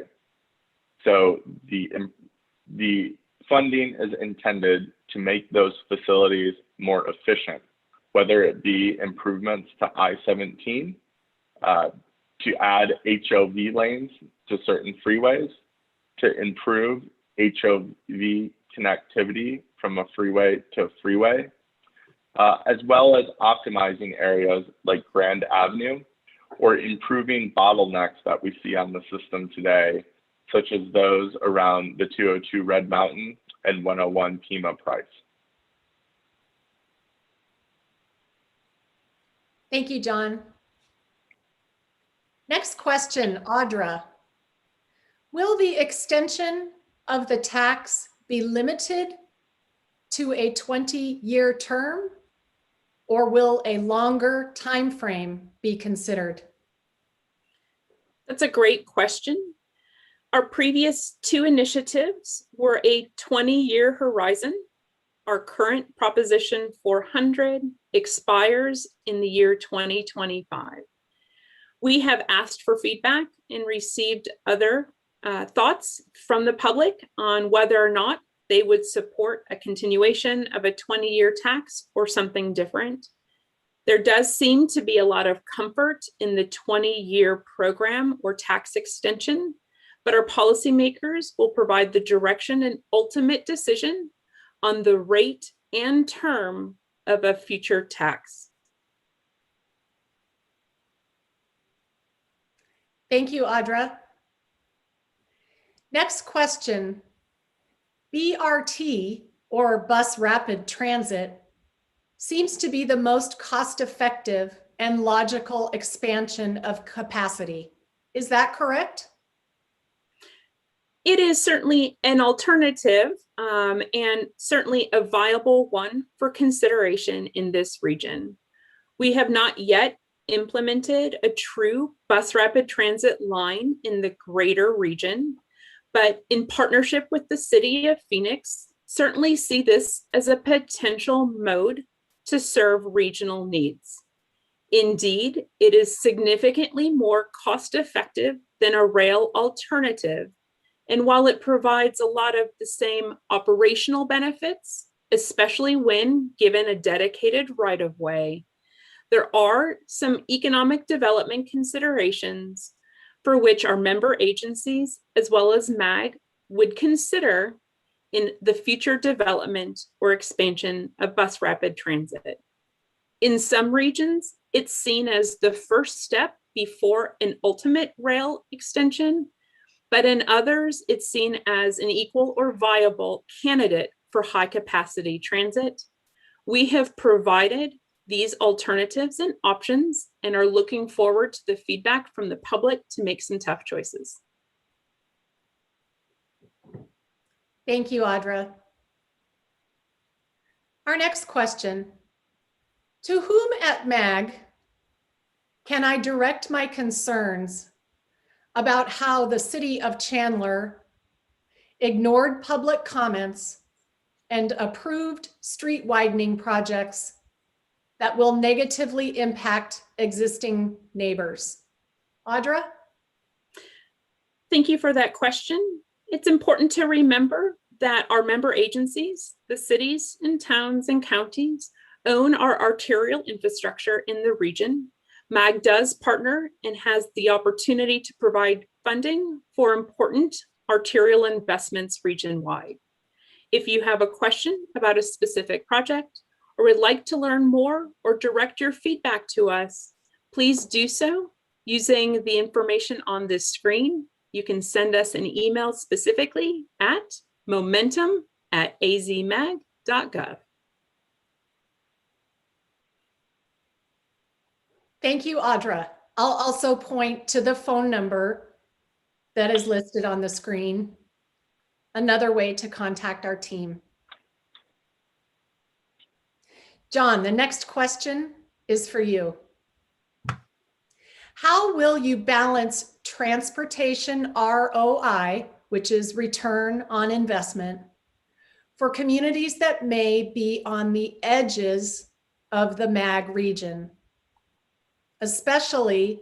So the funding is intended to make those facilities more efficient, whether it be improvements to I-17, to add HOV lanes to certain freeways, to improve HOV connectivity from a freeway to a freeway, as well as optimizing areas like Grand Avenue or improving bottlenecks that we see on the system today, such as those around the 202 Red Mountain and 101 Pima Price. Thank you, John. Next question, Audra. Will the extension of the tax be limited to a 20-year term, or will a longer time frame be considered? That's a great question. Our previous two initiatives were a 20-year horizon. Our current Proposition 400 expires in the year 2025. We have asked for feedback and received other thoughts from the public on whether or not they would support a continuation of a 20-year tax or something different. There does seem to be a lot of comfort in the 20-year program or tax extension, but our policymakers will provide the direction and ultimate decision on the rate and term of a future tax. Thank you, Audra. Next question. BRT, or Bus Rapid Transit, seems to be the most cost-effective and logical expansion of capacity. Is that correct? It is certainly an alternative and certainly a viable one for consideration in this region. We have not yet implemented a true bus rapid transit line in the greater region, but in partnership with the city of Phoenix, certainly see this as a potential mode to serve regional needs. Indeed, it is significantly more cost-effective than a rail alternative. And while it provides a lot of the same operational benefits, especially when given a dedicated right-of-way, there are some economic development considerations for which our member agencies, as well as MAG, would consider in the future development or expansion of bus rapid transit. In some regions, it's seen as the first step before an ultimate rail extension, but in others, it's seen as an equal or viable candidate for high capacity transit. We have provided these alternatives and options and are looking forward to the feedback from the public to make some tough choices. Thank you, Audra. Our next question. To whom at MAG can I direct my concerns about how the city of Chandler ignored public comments and approved street widening projects that will negatively impact existing neighbors? Audra? Thank you for that question. It's important to remember that our member agencies, the cities and towns and counties, own our arterial infrastructure in the region. MAG does partner and has the opportunity to provide funding for important arterial investments region-wide. If you have a question about a specific project or would like to learn more or direct your feedback to us, please do so using the information on this screen. You can send us an email specifically at momentum@azmag.gov. Thank you, Audra. I'll also point to the phone number that is listed on the screen, another way to contact our team. John, the next question is for you. How will you balance transportation ROI, which is return on investment, for communities that may be on the edges of the MAG region, especially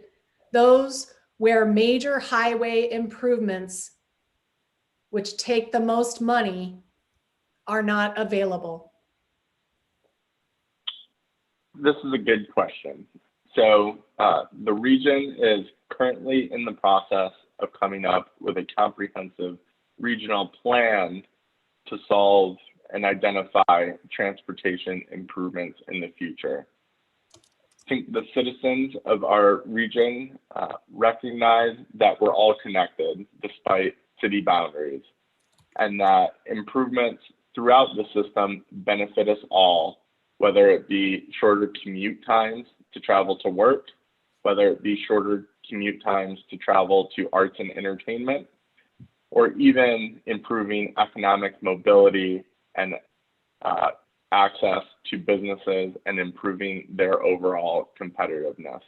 those where major highway improvements, which take the most money, are not available? This is a good question. So the region is currently in the process of coming up with a comprehensive regional plan to solve and identify transportation improvements in the future. I think the citizens of our region recognize that we're all connected despite city boundaries, and that improvements throughout the system benefit us all, whether it be shorter commute times to travel to work, whether it be shorter commute times to travel to arts and entertainment, or even improving economic mobility and access to businesses and improving their overall competitiveness.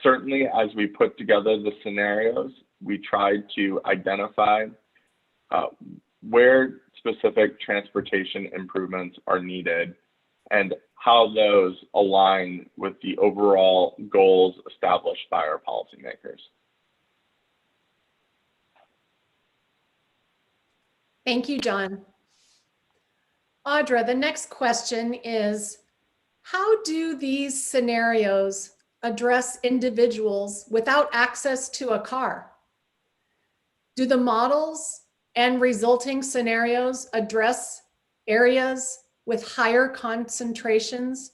Certainly, as we put together the scenarios, we tried to identify where specific transportation improvements are needed and how those align with the overall goals established by our policymakers. Thank you, John. Audra, the next question is, how do these scenarios address individuals without access to a car? Do the models and resulting scenarios address areas with higher concentrations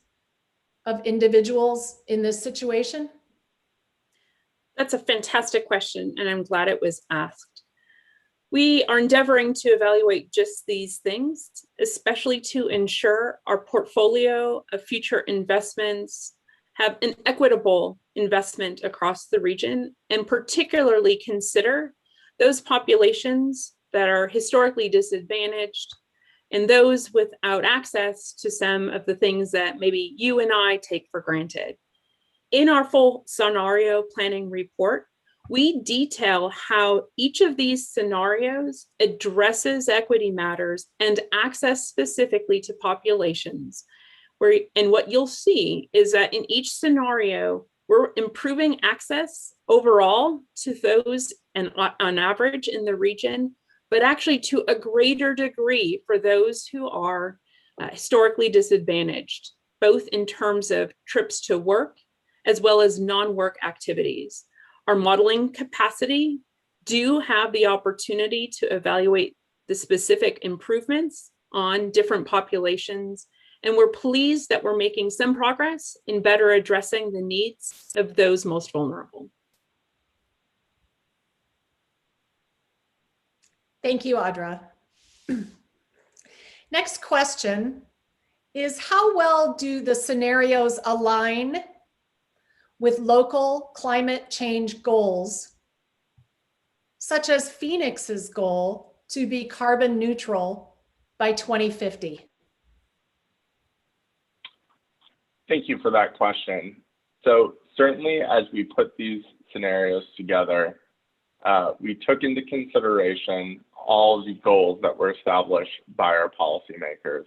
of individuals in this situation? That's a fantastic question, and I'm glad it was asked. We are endeavoring to evaluate just these things, especially to ensure our portfolio of future investments have an equitable investment across the region, and particularly consider those populations that are historically disadvantaged and those without access to some of the things that maybe you and I take for granted. In our full scenario planning report, we detail how each of these scenarios addresses equity matters and access specifically to populations. And what you'll see is that in each scenario, we're improving access overall to those and on average in the region, but actually to a greater degree for those who are historically disadvantaged, both in terms of trips to work as well as non-work activities. Our modeling capacity do have the opportunity to evaluate the specific improvements on different populations, and we're pleased that we're making some progress in better addressing the needs of those most vulnerable. Thank you, Audra. Next question is, how well do the scenarios align with local climate change goals, such as Phoenix's goal to be carbon neutral by 2050? Thank you for that question. So certainly as we put these scenarios together, we took into consideration all the goals that were established by our policymakers.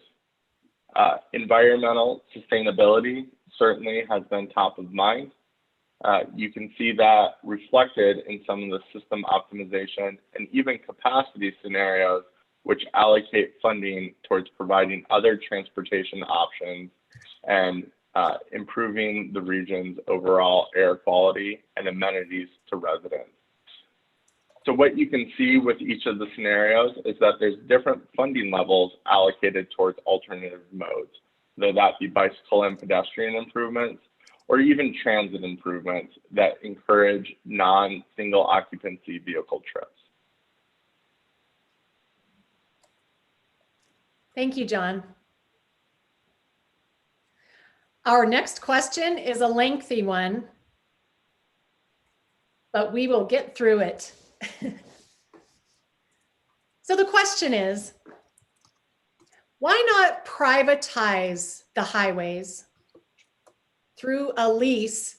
Environmental sustainability certainly has been top of mind. You can see that reflected in some of the system optimization and even capacity scenarios, which allocate funding towards providing other transportation options and improving the region's overall air quality and amenities to residents. So what you can see with each of the scenarios is that there's different funding levels allocated towards alternative modes, whether that be bicycle and pedestrian improvements, or even transit improvements that encourage non-single occupancy vehicle trips. Thank you, John. Our next question is a lengthy one, but we will get through it. So the question is, why not privatize the highways through a lease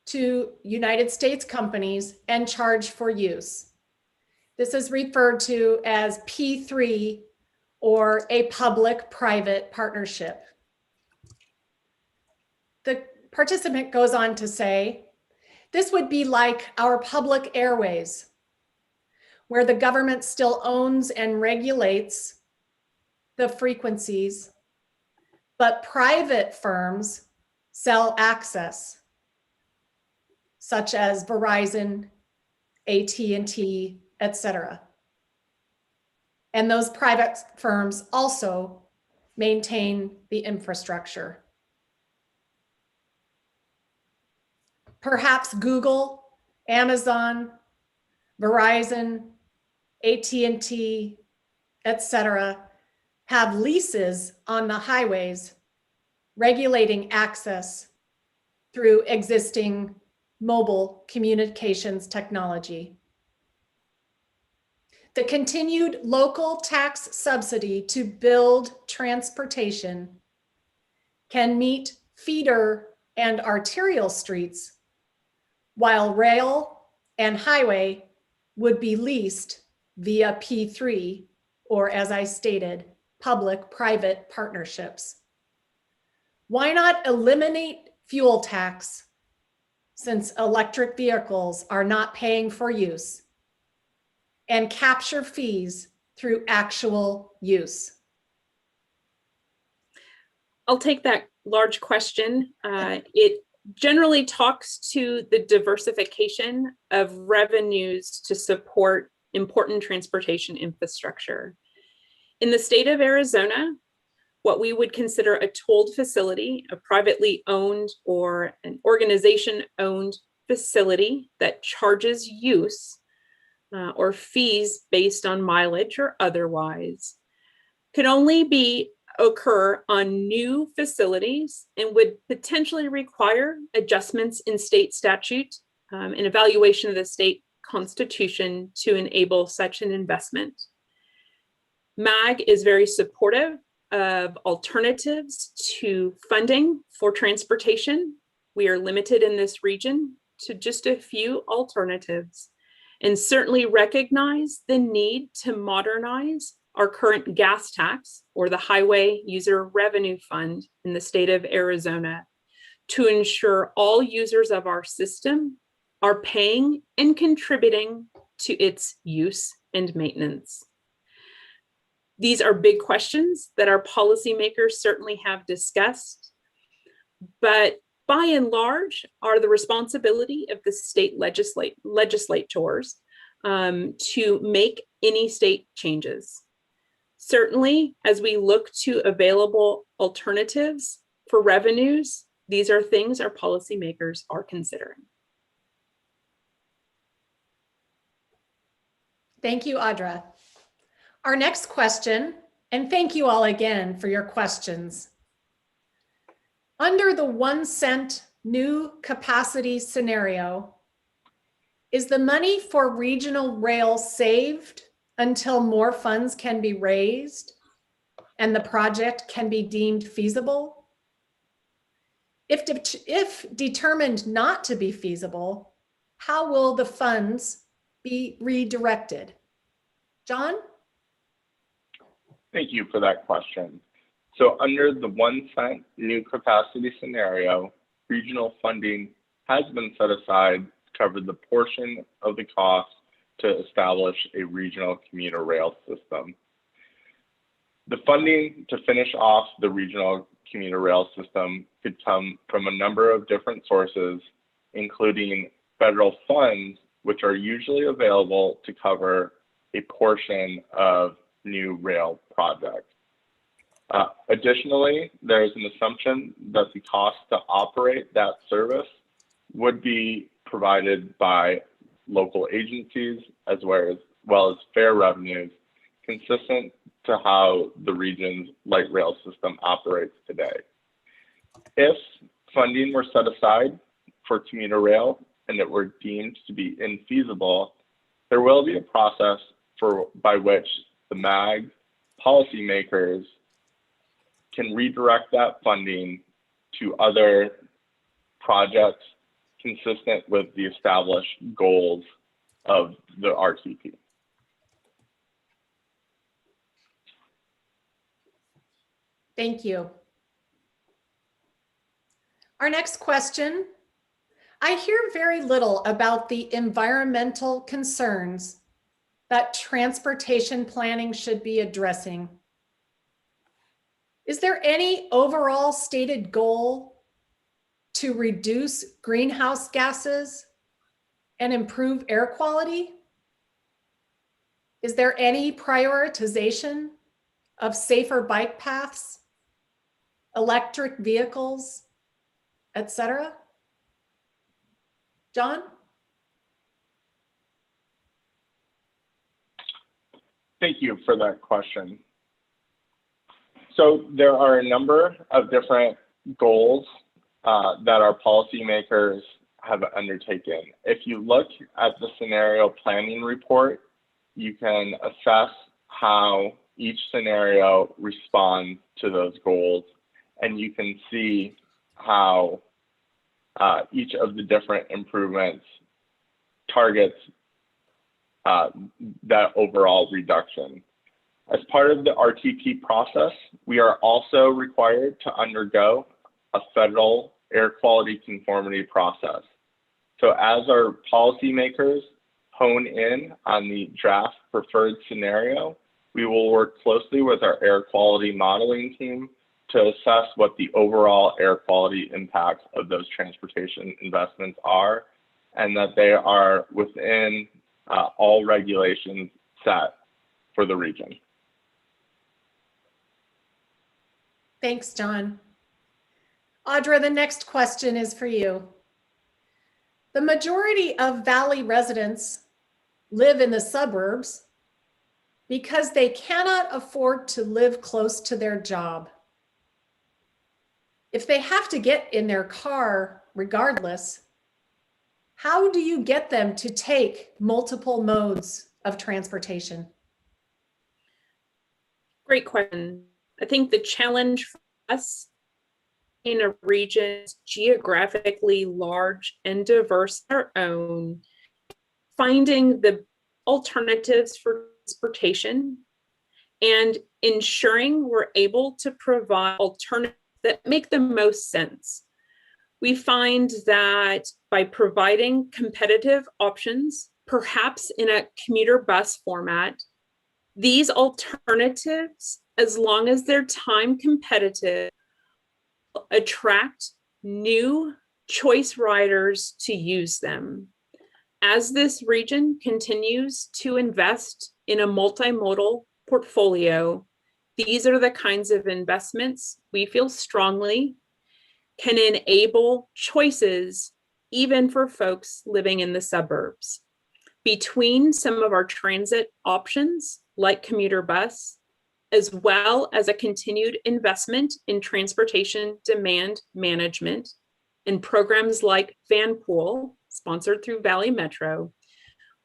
to United States companies and charge for use? This is referred to as P3, or a public-private partnership. The participant goes on to say, this would be like our public airways, where the government still owns and regulates the frequencies, but private firms sell access, such as Verizon, AT&T, etc. And those private firms also maintain the infrastructure. Perhaps Google, Amazon, Verizon, AT&T, etc. have leases on the highways regulating access through existing mobile communications technology. The continued local tax subsidy to build transportation can meet feeder and arterial streets, while rail and highway would be leased via P3, or as I stated, public-private partnerships. Why not eliminate fuel tax, since electric vehicles are not paying for use, and capture fees through actual use? I'll take that large question. It generally talks to the diversification of revenues to support important transportation infrastructure. In the state of Arizona, what we would consider a tolled facility, a privately owned or an organization-owned facility that charges use or fees based on mileage or otherwise, could only occur on new facilities and would potentially require adjustments in state statute and evaluation of the state constitution to enable such an investment. MAG is very supportive of alternatives to funding for transportation. We are limited in this region to just a few alternatives, and certainly recognize the need to modernize our current gas tax, or the Highway User Revenue Fund in the state of Arizona, to ensure all users of our system are paying and contributing to its use and maintenance. These are big questions that our policymakers certainly have discussed, but by and large are the responsibility of the state legislators to make any state changes. Certainly, as we look to available alternatives for revenues, these are things our policymakers are considering. Thank you, Audra. Our next question, and thank you all again for your questions. Under the 1 cent new capacity scenario, is the money for regional rail saved until more funds can be raised and the project can be deemed feasible? If determined not to be feasible, how will the funds be redirected? John? Thank you for that question. So under the 1 cent new capacity scenario, regional funding has been set aside to cover the portion of the cost to establish a regional commuter rail system. The funding to finish off the regional commuter rail system could come from a number of different sources, including federal funds which are usually available to cover a portion of new rail projects. Additionally, there is an assumption that the cost to operate that service would be provided by local agencies as well as fare revenues consistent to how the region's light rail system operates today. If funding were set aside for commuter rail and it were deemed to be infeasible, there will be a process by which the MAG policymakers can redirect that funding to other projects consistent with the established goals of the RTP. Thank you. Our next question. I hear very little about the environmental concerns that transportation planning should be addressing. Is there any overall stated goal to reduce greenhouse gases and improve air quality? Is there any prioritization of safer bike paths, electric vehicles, etc.? John? Thank you for that question. So there are a number of different goals that our policymakers have undertaken. If you look at the scenario planning report, you can assess how each scenario responds to those goals, and you can see how each of the different improvements targets that overall reduction. As part of the RTP process, we are also required to undergo a federal air quality conformity process. So as our policymakers hone in on the draft preferred scenario, we will work closely with our air quality modeling team to assess what the overall air quality impacts of those transportation investments are, and that they are within all regulations set for the region. Thanks, John. Audra, the next question is for you. The majority of Valley residents live in the suburbs because they cannot afford to live close to their job. If they have to get in their car regardless, how do you get them to take multiple modes of transportation? Great question. I think the challenge for us in a region geographically large and diverse our own, finding the alternatives for transportation and ensuring we're able to provide alternatives that make the most sense. We find that by providing competitive options, perhaps in a commuter bus format, these alternatives, as long as they're time competitive, attract new choice riders to use them. As this region continues to invest in a multimodal portfolio, these are the kinds of investments we feel strongly can enable choices even for folks living in the suburbs. Between some of our transit options like commuter bus, as well as a continued investment in transportation demand management and programs like Van Pool, sponsored through Valley Metro,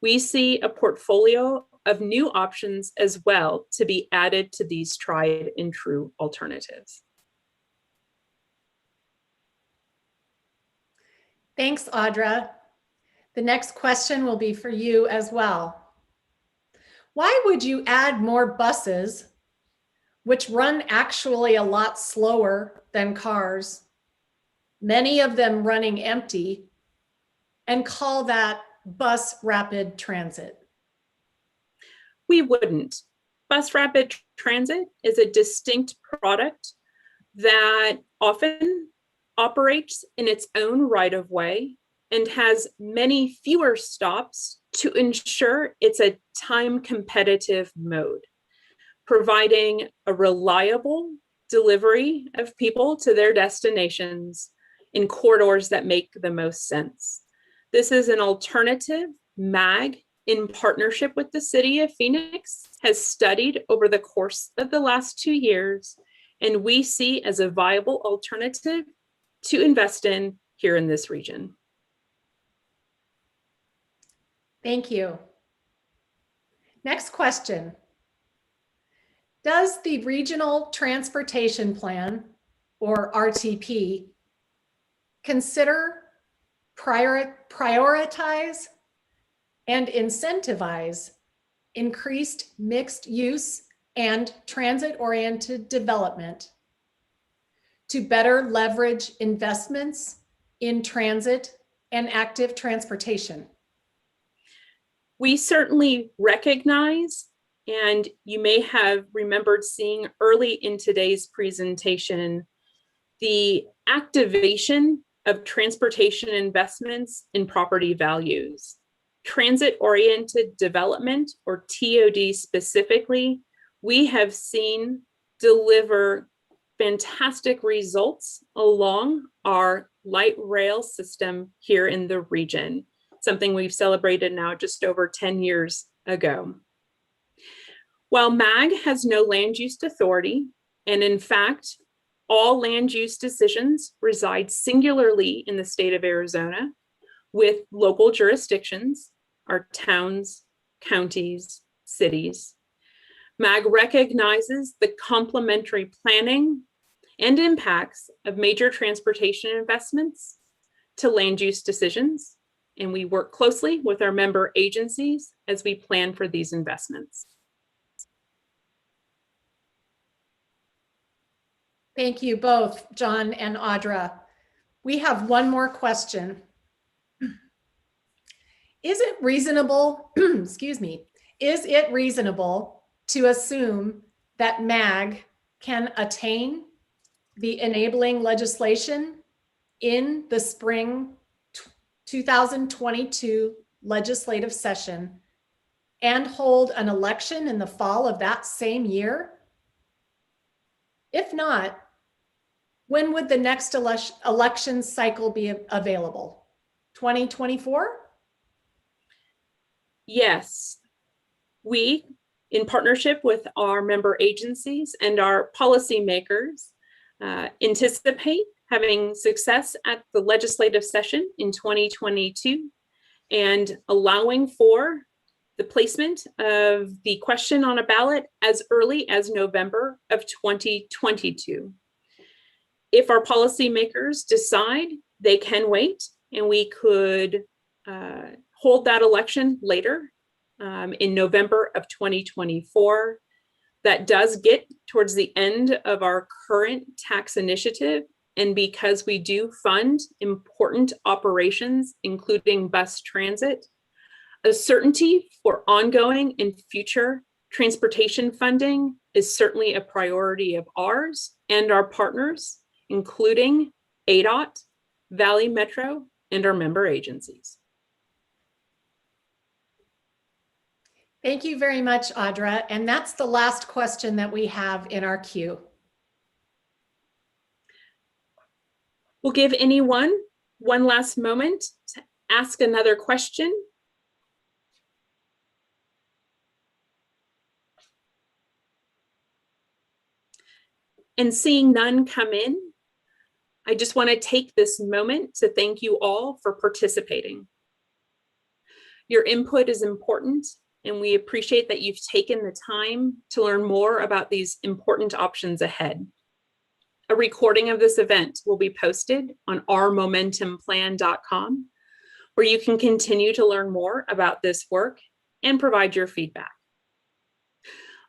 we see a portfolio of new options as well to be added to these tried and true alternatives. Thanks, Audra. The next question will be for you as well. Why would you add more buses, which run actually a lot slower than cars, many of them running empty, and call that bus rapid transit? We wouldn't. Bus rapid transit is a distinct product that often operates in its own right of way and has many fewer stops to ensure it's a time competitive mode, providing a reliable delivery of people to their destinations in corridors that make the most sense. This is an alternative MAG in partnership with the city of Phoenix has studied over the course of the last 2 years, and we see as a viable alternative to invest in here in this region. Thank you. Next question. Does the Regional Transportation Plan, or RTP, consider, prioritize, and incentivize increased mixed use and transit-oriented development to better leverage investments in transit and active transportation? We certainly recognize, and you may have remembered seeing early in today's presentation, the activation of transportation investments in property values. Transit-oriented development, or TOD specifically, we have seen deliver fantastic results along our light rail system here in the region, something we've celebrated now just over 10 years ago. While MAG has no land use authority, and in fact, all land use decisions reside singularly in the state of Arizona with local jurisdictions, our towns, counties, cities. MAG recognizes the complementary planning and impacts of major transportation investments to land use decisions, and we work closely with our member agencies as we plan for these investments. Thank you both, John and Audra. We have one more question. Is it reasonable, excuse me, is it reasonable to assume that MAG can attain the enabling legislation in the spring 2022 legislative session and hold an election in the fall of that same year? If not, when would the next election cycle be available? 2024? Yes, we, in partnership with our member agencies and our policymakers, anticipate having success at the legislative session in 2022 and allowing for the placement of the question on a ballot as early as November of 2022. If our policymakers decide they can wait and we could hold that election later in November of 2024, that does get towards the end of our current tax initiative. And because we do fund important operations, including bus transit, a certainty for ongoing and future transportation funding is certainly a priority of ours and our partners, including ADOT, Valley Metro, and our member agencies. Thank you very much, Audra. And that's the last question that we have in our queue. We'll give anyone one last moment to ask another question. And seeing none come in, I just want to take this moment to thank you all for participating. Your input is important, and we appreciate that you've taken the time to learn more about these important options ahead. A recording of this event will be posted on ourmomentumplan.com, where you can continue to learn more about this work and provide your feedback.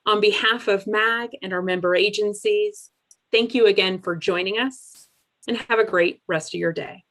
On behalf of MAG and our member agencies, thank you again for joining us, and have a great rest of your day.